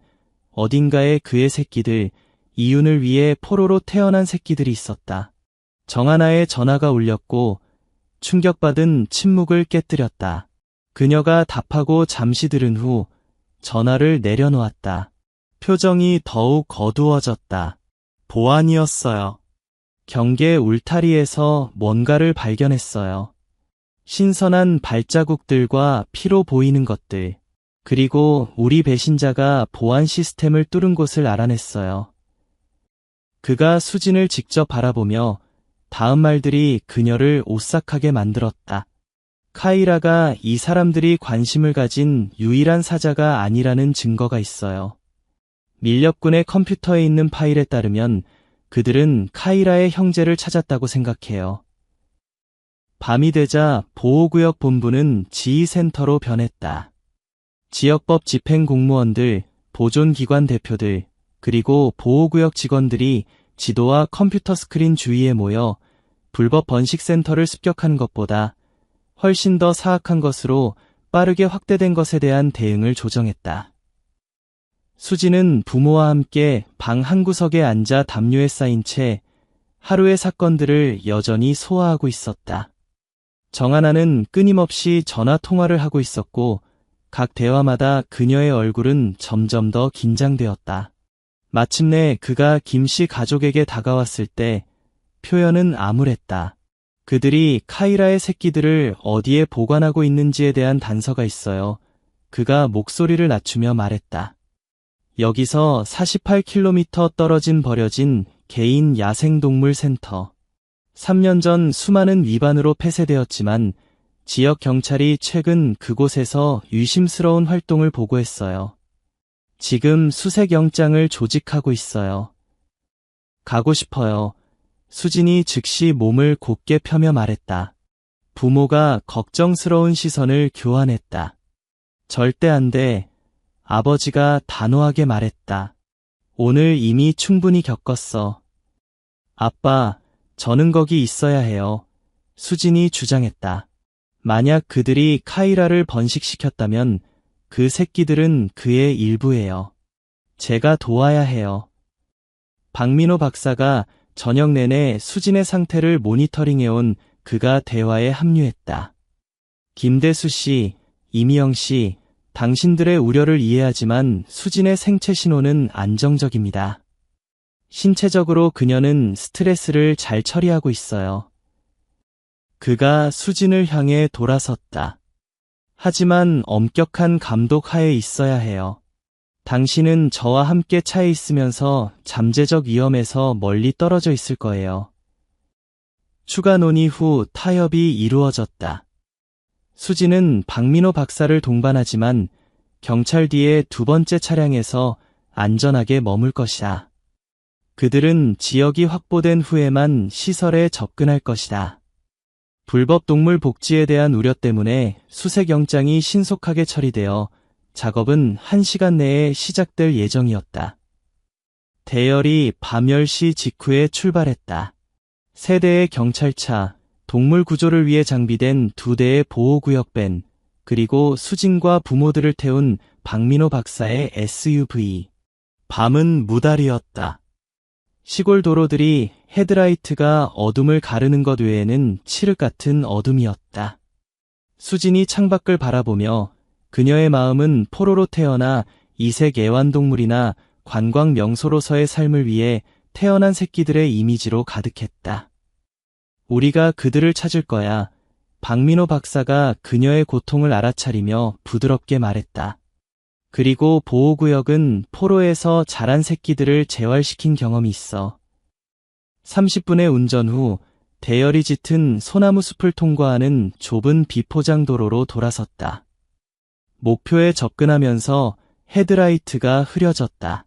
어딘가에 그의 새끼들, 이윤을 위해 포로로 태어난 새끼들이 있었다. 정하나의 전화가 울렸고 충격받은 침묵을 깨뜨렸다. 그녀가 답하고 잠시 들은 후 전화를 내려놓았다. 표정이 더욱 어두워졌다. 보안이었어요. 경계 울타리에서 뭔가를 발견했어요. 신선한 발자국들과 피로 보이는 것들. 그리고 우리 배신자가 보안 시스템을 뚫은 곳을 알아냈어요. 그가 수진을 직접 바라보며 다음 말들이 그녀를 오싹하게 만들었다. 카이라가 이 사람들이 관심을 가진 유일한 사자가 아니라는 증거가 있어요. 밀렵군의 컴퓨터에 있는 파일에 따르면 그들은 카이라의 형제를 찾았다고 생각해요. 밤이 되자 보호구역 본부는 지휘센터로 변했다. 지역법 집행 공무원들, 보존기관 대표들, 그리고 보호구역 직원들이 지도와 컴퓨터 스크린 주위에 모여 불법 번식센터를 습격하는 것보다 훨씬 더 사악한 것으로 빠르게 확대된 것에 대한 대응을 조정했다. 수지는 부모와 함께 방 한구석에 앉아 담요에 쌓인 채 하루의 사건들을 여전히 소화하고 있었다. 정하나는 끊임없이 전화 통화를 하고 있었고 각 대화마다 그녀의 얼굴은 점점 더 긴장되었다. 마침내 그가 김씨 가족에게 다가왔을 때 표현은 암울했다. 그들이 카이라의 새끼들을 어디에 보관하고 있는지에 대한 단서가 있어요. 그가 목소리를 낮추며 말했다. 여기서 48km 떨어진 버려진 개인 야생동물 센터. 3년 전 수많은 위반으로 폐쇄되었지만 지역 경찰이 최근 그곳에서 유심스러운 활동을 보고했어요. 지금 수색 영장을 조직하고 있어요. 가고 싶어요. 수진이 즉시 몸을 곧게 펴며 말했다. 부모가 걱정스러운 시선을 교환했다. 절대 안 돼. 아버지가 단호하게 말했다. 오늘 이미 충분히 겪었어. 아빠, 저는 거기 있어야 해요. 수진이 주장했다. 만약 그들이 카이라를 번식시켰다면 그 새끼들은 그의 일부예요. 제가 도와야 해요. 박민호 박사가 저녁 내내 수진의 상태를 모니터링해온 그가 대화에 합류했다. 김대수 씨, 이미영 씨, 당신들의 우려를 이해하지만 수진의 생체 신호는 안정적입니다. 신체적으로 그녀는 스트레스를 잘 처리하고 있어요. 그가 수진을 향해 돌아섰다. 하지만 엄격한 감독 하에 있어야 해요. 당신은 저와 함께 차에 있으면서 잠재적 위험에서 멀리 떨어져 있을 거예요. 추가 논의 후 타협이 이루어졌다. 수진은 박민호 박사를 동반하지만 경찰 뒤에 두 번째 차량에서 안전하게 머물 것이다. 그들은 지역이 확보된 후에만 시설에 접근할 것이다. 불법 동물 복지에 대한 우려 때문에 수색 영장이 신속하게 처리되어 작업은 1시간 내에 시작될 예정이었다. 대열이 밤 10시 직후에 출발했다. 세 대의 경찰차, 동물 구조를 위해 장비된 2대의 보호구역 밴, 그리고 수진과 부모들을 태운 박민호 박사의 SUV. 밤은 무달이었다. 시골 도로들이 헤드라이트가 어둠을 가르는 것 외에는 칠흑 같은 어둠이었다. 수진이 창밖을 바라보며 그녀의 마음은 포로로 태어나 이색 애완동물이나 관광 명소로서의 삶을 위해 태어난 새끼들의 이미지로 가득했다. 우리가 그들을 찾을 거야. 박민호 박사가 그녀의 고통을 알아차리며 부드럽게 말했다. 그리고 보호구역은 포로에서 자란 새끼들을 재활시킨 경험이 있어. 30분의 운전 후 대열이 짙은 소나무 숲을 통과하는 좁은 비포장 도로로 돌아섰다. 목표에 접근하면서 헤드라이트가 흐려졌다.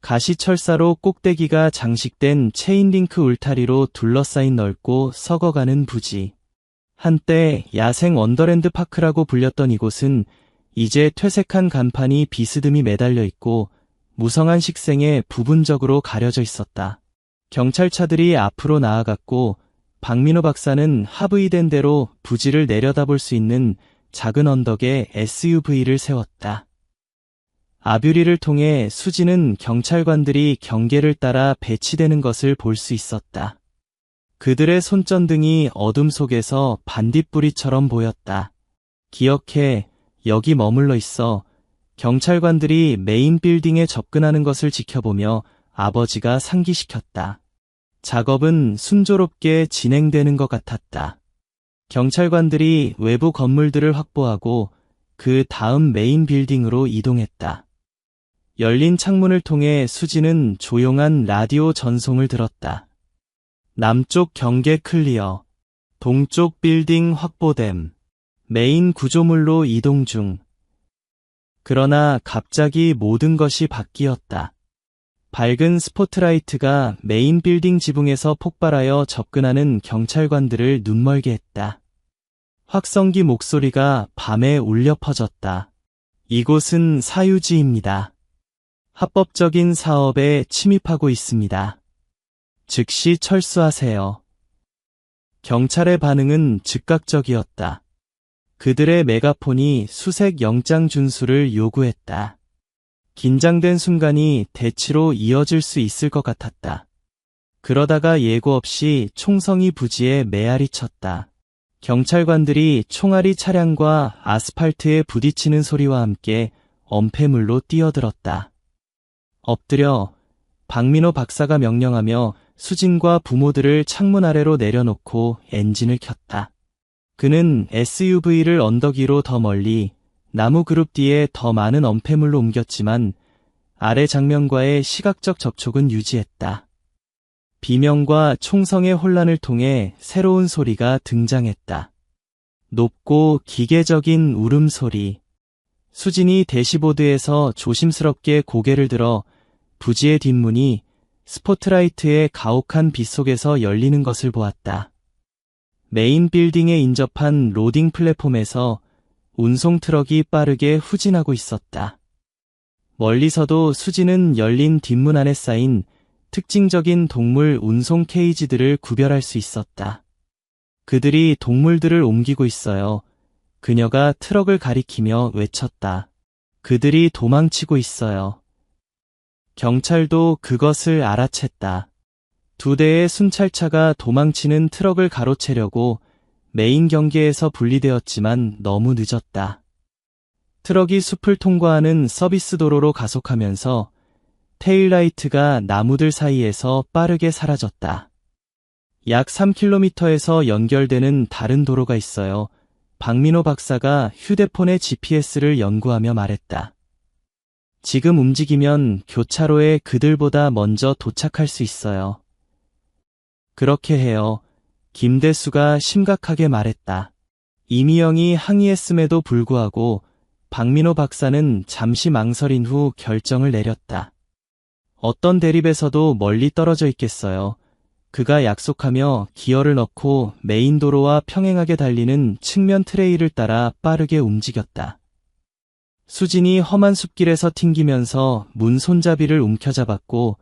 가시철사로 꼭대기가 장식된 체인링크 울타리로 둘러싸인 넓고 썩어가는 부지. 한때 야생 원더랜드 파크라고 불렸던 이곳은 이제 퇴색한 간판이 비스듬히 매달려 있고 무성한 식생에 부분적으로 가려져 있었다. 경찰차들이 앞으로 나아갔고 박민호 박사는 합의된 대로 부지를 내려다볼 수 있는 작은 언덕에 SUV를 세웠다. 아뷰리를 통해 수지는 경찰관들이 경계를 따라 배치되는 것을 볼 수 있었다. 그들의 손전등이 어둠 속에서 반딧불이처럼 보였다. 기억해, 여기 머물러 있어. 경찰관들이 메인 빌딩에 접근하는 것을 지켜보며 아버지가 상기시켰다. 작업은 순조롭게 진행되는 것 같았다. 경찰관들이 외부 건물들을 확보하고 그 다음 메인 빌딩으로 이동했다. 열린 창문을 통해 수지는 조용한 라디오 전송을 들었다. 남쪽 경계 클리어. 동쪽 빌딩 확보됨. 메인 구조물로 이동 중. 그러나 갑자기 모든 것이 바뀌었다. 밝은 스포트라이트가 메인 빌딩 지붕에서 폭발하여 접근하는 경찰관들을 눈멀게 했다. 확성기 목소리가 밤에 울려 퍼졌다. 이곳은 사유지입니다. 합법적인 사업에 침입하고 있습니다. 즉시 철수하세요. 경찰의 반응은 즉각적이었다. 그들의 메가폰이 수색 영장 준수를 요구했다. 긴장된 순간이 대치로 이어질 수 있을 것 같았다. 그러다가 예고 없이 총성이 부지에 메아리 쳤다. 경찰관들이 총알이 차량과 아스팔트에 부딪히는 소리와 함께 엄폐물로 뛰어들었다. 엎드려 박민호 박사가 명령하며 수진과 부모들을 창문 아래로 내려놓고 엔진을 켰다. 그는 SUV를 언덕 위로 더 멀리 나무 그룹 뒤에 더 많은 엄폐물로 옮겼지만 아래 장면과의 시각적 접촉은 유지했다. 비명과 총성의 혼란을 통해 새로운 소리가 등장했다. 높고 기계적인 울음소리. 수진이 대시보드에서 조심스럽게 고개를 들어 부지의 뒷문이 스포트라이트의 가혹한 빛 속에서 열리는 것을 보았다. 메인 빌딩에 인접한 로딩 플랫폼에서 운송 트럭이 빠르게 후진하고 있었다. 멀리서도 수진은 열린 뒷문 안에 쌓인 특징적인 동물 운송 케이지들을 구별할 수 있었다. 그들이 동물들을 옮기고 있어요. 그녀가 트럭을 가리키며 외쳤다. 그들이 도망치고 있어요. 경찰도 그것을 알아챘다. 2대의 순찰차가 도망치는 트럭을 가로채려고 메인 경계에서 분리되었지만 너무 늦었다. 트럭이 숲을 통과하는 서비스 도로로 가속하면서 테일라이트가 나무들 사이에서 빠르게 사라졌다. 약 3km에서 연결되는 다른 도로가 있어요. 박민호 박사가 휴대폰의 GPS를 연구하며 말했다. 지금 움직이면 교차로에 그들보다 먼저 도착할 수 있어요. 그렇게 해요. 김대수가 심각하게 말했다. 이미영이 항의했음에도 불구하고 박민호 박사는 잠시 망설인 후 결정을 내렸다. 어떤 대립에서도 멀리 떨어져 있겠어요. 그가 약속하며 기어를 넣고 메인 도로와 평행하게 달리는 측면 트레일을 따라 빠르게 움직였다. 수진이 험한 숲길에서 튕기면서 문 손잡이를 움켜잡았고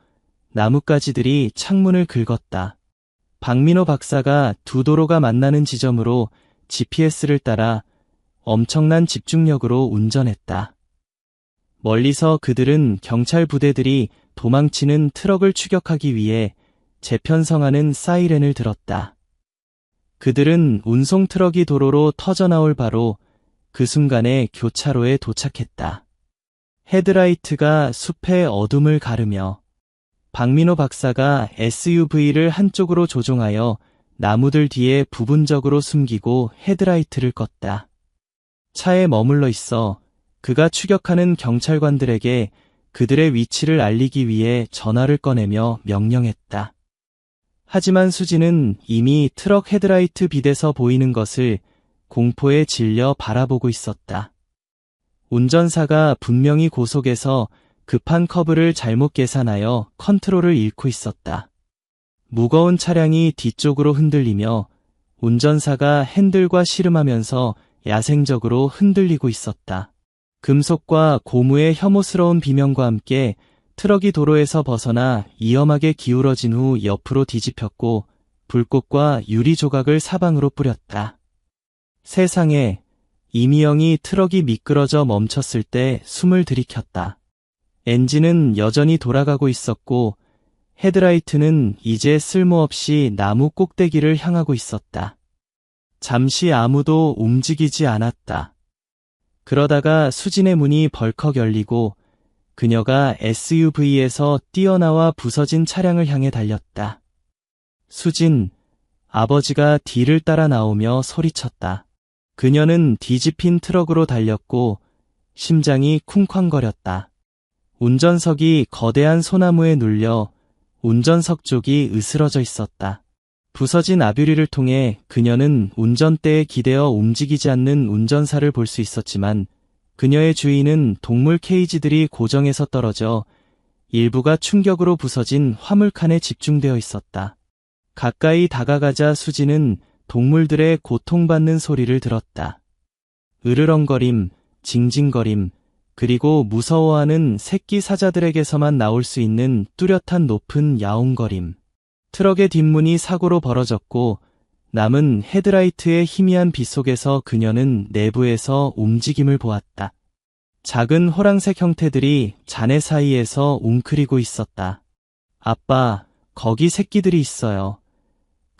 나뭇가지들이 창문을 긁었다. 박민호 박사가 2 도로가 만나는 지점으로 GPS를 따라 엄청난 집중력으로 운전했다. 멀리서 그들은 경찰 부대들이 도망치는 트럭을 추격하기 위해 재편성하는 사이렌을 들었다. 그들은 운송 트럭이 도로로 터져나올 바로 그 순간에 교차로에 도착했다. 헤드라이트가 숲의 어둠을 가르며 박민호 박사가 SUV를 한쪽으로 조종하여 나무들 뒤에 부분적으로 숨기고 헤드라이트를 껐다. 차에 머물러 있어 그가 추격하는 경찰관들에게 그들의 위치를 알리기 위해 전화를 꺼내며 명령했다. 하지만 수진은 이미 트럭 헤드라이트 빛에서 보이는 것을 공포에 질려 바라보고 있었다. 운전사가 분명히 고속에서 급한 커브를 잘못 계산하여 컨트롤을 잃고 있었다. 무거운 차량이 뒤쪽으로 흔들리며 운전사가 핸들과 씨름하면서 야생적으로 흔들리고 있었다. 금속과 고무의 혐오스러운 비명과 함께 트럭이 도로에서 벗어나 위험하게 기울어진 후 옆으로 뒤집혔고 불꽃과 유리 조각을 사방으로 뿌렸다. 세상에, 이미영이 트럭이 미끄러져 멈췄을 때 숨을 들이켰다. 엔진은 여전히 돌아가고 있었고 헤드라이트는 이제 쓸모없이 나무 꼭대기를 향하고 있었다. 잠시 아무도 움직이지 않았다. 그러다가 수진의 문이 벌컥 열리고 그녀가 SUV에서 뛰어나와 부서진 차량을 향해 그녀는 뒤집힌 트럭으로 달렸고 심장이 쿵쾅거렸다. 운전석이 거대한 소나무에 눌려 운전석 쪽이 으스러져 있었다. 부서진 아뷰리를 통해 그녀는 운전대에 기대어 움직이지 않는 운전사를 볼 수 있었지만 그녀의 주위는 동물 케이지들이 고정해서 떨어져 일부가 충격으로 부서진 화물칸에 집중되어 있었다. 가까이 다가가자 수지는 동물들의 고통받는 소리를 들었다. 으르렁거림, 징징거림, 그리고 무서워하는 새끼 사자들에게서만 나올 수 있는 뚜렷한 높은 야옹거림. 트럭의 뒷문이 사고로 벌어졌고 남은 헤드라이트의 희미한 빛 속에서 그녀는 내부에서 움직임을 보았다. 작은 호랑색 형태들이 잔해 사이에서 웅크리고 있었다. 아빠, 거기 새끼들이 있어요.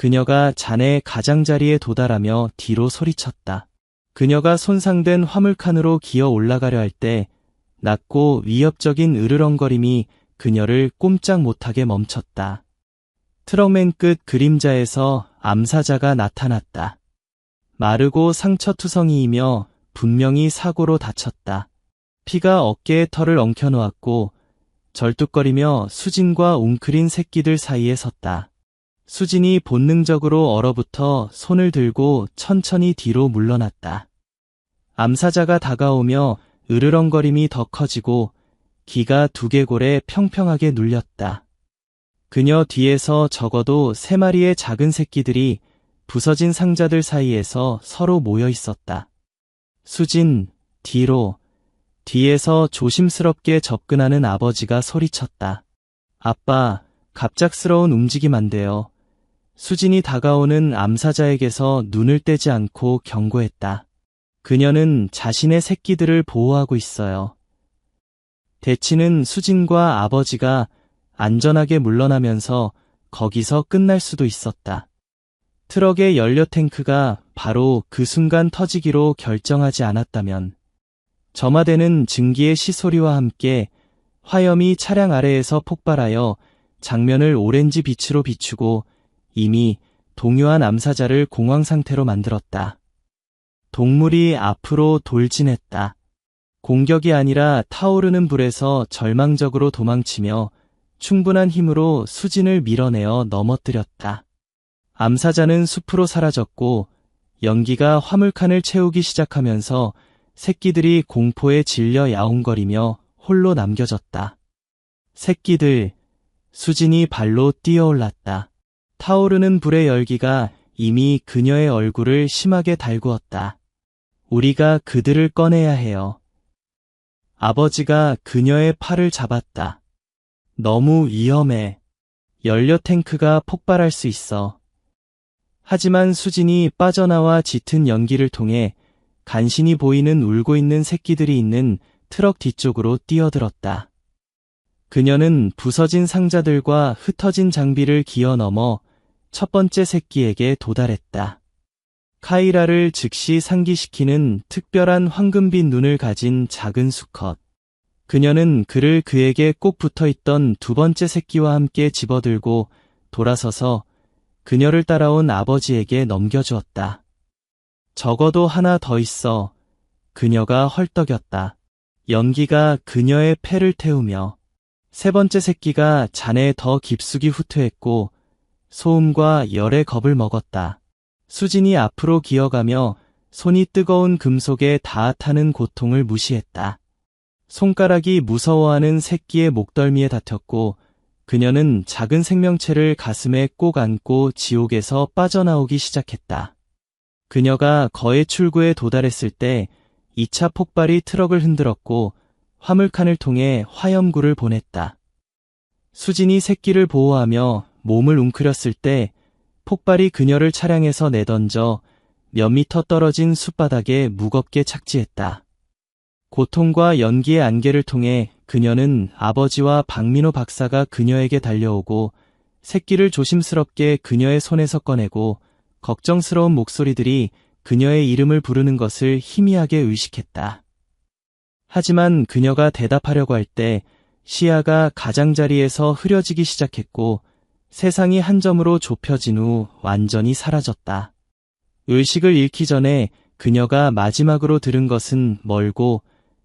그녀가 잔해의 가장자리에 도달하며 뒤로 소리쳤다. 그녀가 손상된 화물칸으로 기어 올라가려 할 때 낮고 위협적인 으르렁거림이 그녀를 꼼짝 못하게 멈췄다. 트럭맨 끝 그림자에서 암사자가 나타났다. 마르고 상처투성이이며 분명히 사고로 다쳤다. 피가 어깨에 털을 엉켜놓았고 절뚝거리며 수진과 웅크린 새끼들 사이에 섰다. 수진이 본능적으로 얼어붙어 손을 들고 천천히 뒤로 물러났다. 암사자가 다가오며 으르렁거림이 더 커지고 기가 두개골에 평평하게 눌렸다. 그녀 뒤에서 적어도 3마리의 작은 새끼들이 부서진 상자들 사이에서 서로 모여 있었다. 수진, 뒤에서 조심스럽게 접근하는 아버지가 소리쳤다. 아빠, 갑작스러운 움직임 안 돼요. 수진이 다가오는 암사자에게서 눈을 떼지 않고 경고했다. 그녀는 자신의 새끼들을 보호하고 있어요. 대치는 수진과 아버지가 안전하게 물러나면서 거기서 끝날 수도 있었다. 트럭의 연료 탱크가 바로 그 순간 터지기로 결정하지 않았다면 점화되는 증기의 시소리와 함께 화염이 차량 아래에서 폭발하여 장면을 오렌지 빛으로 비추고 이미 동요한 암사자를 공황 상태로 만들었다. 동물이 앞으로 돌진했다. 공격이 아니라 타오르는 불에서 절망적으로 도망치며 충분한 힘으로 수진을 밀어내어 넘어뜨렸다. 암사자는 숲으로 사라졌고 연기가 화물칸을 채우기 시작하면서 새끼들이 공포에 질려 야옹거리며 홀로 남겨졌다. 새끼들, 수진이 발로 뛰어올랐다. 타오르는 불의 열기가 이미 그녀의 얼굴을 심하게 달구었다. 우리가 그들을 꺼내야 해요. 아버지가 그녀의 팔을 잡았다. 너무 위험해. 연료 탱크가 폭발할 수 있어. 하지만 수진이 빠져나와 짙은 연기를 통해 간신히 보이는 울고 있는 새끼들이 있는 트럭 뒤쪽으로 뛰어들었다. 그녀는 부서진 상자들과 흩어진 장비를 기어 넘어 첫 번째 새끼에게 도달했다. 카이라를 즉시 상기시키는 특별한 황금빛 눈을 가진 작은 수컷. 그녀는 그를 그에게 꼭 붙어있던 두 번째 새끼와 함께 집어들고 돌아서서 그녀를 따라온 아버지에게 넘겨주었다. 적어도 하나 더 있어. 그녀가 헐떡였다. 연기가 그녀의 폐를 태우며 세 번째 새끼가 잔해에 더 깊숙이 후퇴했고 소음과 열의 겁을 먹었다. 수진이 앞으로 기어가며 손이 뜨거운 금속에 닿아타는 고통을 무시했다. 손가락이 무서워하는 새끼의 목덜미에 닿혔고 그녀는 작은 생명체를 가슴에 꼭 안고 지옥에서 빠져나오기 시작했다. 그녀가 거의 출구에 도달했을 때 2차 폭발이 트럭을 흔들었고 화물칸을 통해 화염구를 보냈다. 수진이 새끼를 보호하며 몸을 웅크렸을 때 폭발이 그녀를 차량에서 내던져 몇 미터 떨어진 숲바닥에 무겁게 착지했다. 고통과 연기의 안개를 통해 그녀는 아버지와 박민호 박사가 그녀에게 달려오고 새끼를 조심스럽게 그녀의 손에서 꺼내고 걱정스러운 목소리들이 그녀의 이름을 부르는 것을 희미하게 의식했다. 하지만 그녀가 대답하려고 할 때 시야가 가장자리에서 흐려지기 시작했고 세상이 한 점으로 좁혀진 후 완전히 사라졌다. 의식을 잃기 전에 그녀가 마지막으로 들은 것은 멀고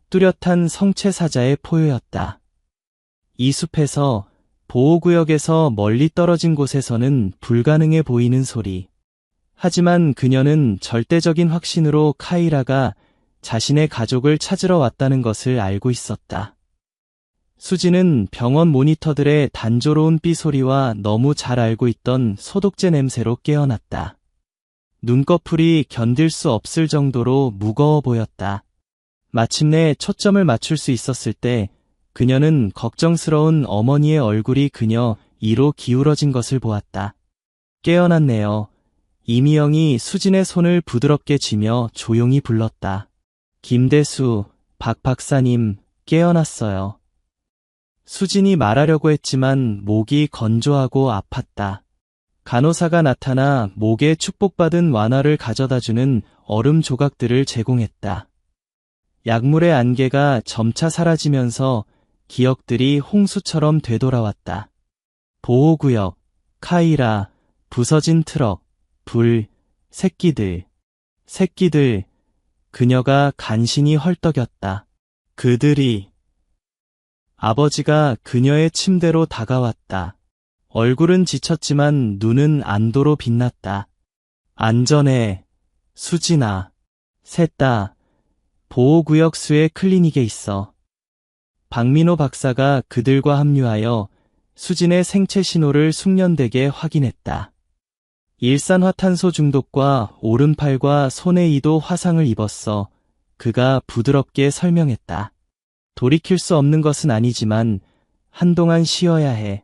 뚜렷한 성체 사자의 포효였다. 이 숲에서, 보호구역에서 멀리 떨어진 곳에서는 불가능해 보이는 소리. 하지만 그녀는 절대적인 확신으로 카이라가 자신의 가족을 찾으러 왔다는 것을 알고 있었다. 수지는 병원 모니터들의 단조로운 삐소리와 너무 잘 알고 있던 소독제 냄새로 깨어났다. 눈꺼풀이 견딜 수 없을 정도로 무거워 보였다. 마침내 초점을 맞출 수 있었을 때 그녀는 걱정스러운 어머니의 얼굴이 그녀 이로 기울어진 것을 보았다. 깨어났네요. 이미영이 수진의 손을 부드럽게 쥐며 조용히 불렀다. 김대수, 박 박사님, 깨어났어요. 수진이 말하려고 했지만 목이 건조하고 아팠다. 간호사가 나타나 목에 축복받은 완화를 가져다주는 얼음 조각들을 제공했다. 약물의 안개가 점차 사라지면서 기억들이 홍수처럼 되돌아왔다. 보호구역, 카이라, 부서진 트럭, 불, 새끼들. 그녀가 간신히 헐떡였다. 그들이. 아버지가 그녀의 침대로 다가왔다. 얼굴은 지쳤지만 눈은 안도로 빛났다. 안전해, 수진아. 셋 다 보호구역 수의 클리닉에 있어. 박민호 박사가 그들과 합류하여 수진의 생체 신호를 숙련되게 확인했다. 일산화탄소 중독과 오른팔과 손의 이도 화상을 입었어. 그가 부드럽게 설명했다. 돌이킬 수 없는 것은 아니지만 한동안 쉬어야 해.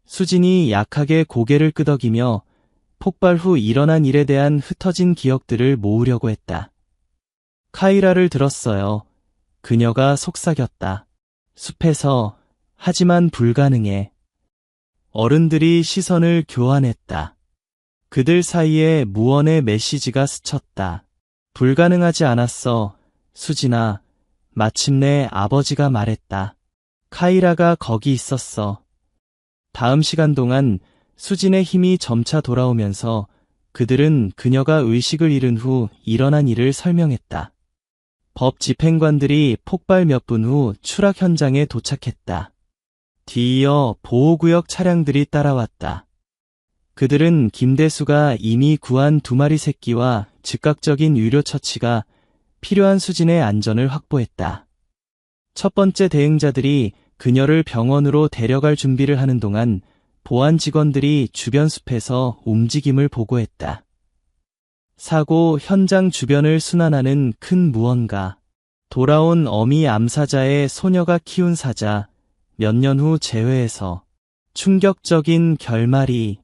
수진이 약하게 고개를 끄덕이며 폭발 후 일어난 일에 대한 흩어진 기억들을 모으려고 했다. 카이라를 들었어요. 그녀가 속삭였다. 숲에서, 하지만 불가능해. 어른들이 시선을 교환했다. 그들 사이에 무언의 메시지가 스쳤다. 불가능하지 않았어, 수진아. 마침내 아버지가 말했다. 카이라가 거기 있었어. 다음 시간 동안 수진의 힘이 점차 돌아오면서 그들은 그녀가 의식을 잃은 후 일어난 일을 설명했다. 법 집행관들이 폭발 몇 분 후 추락 현장에 도착했다. 뒤이어 보호구역 차량들이 따라왔다. 그들은 김대수가 이미 구한 2마리 새끼와 즉각적인 유료 처치가 필요한 수진의 안전을 확보했다. 첫 번째 대응자들이 그녀를 병원으로 데려갈 준비를 하는 동안 보안 직원들이 주변 숲에서 움직임을 보고했다. 사고 현장 주변을 순환하는 큰 무언가. 돌아온 어미 암사자의 소녀가 키운 사자. 몇 년 후 재회에서 충격적인 결말이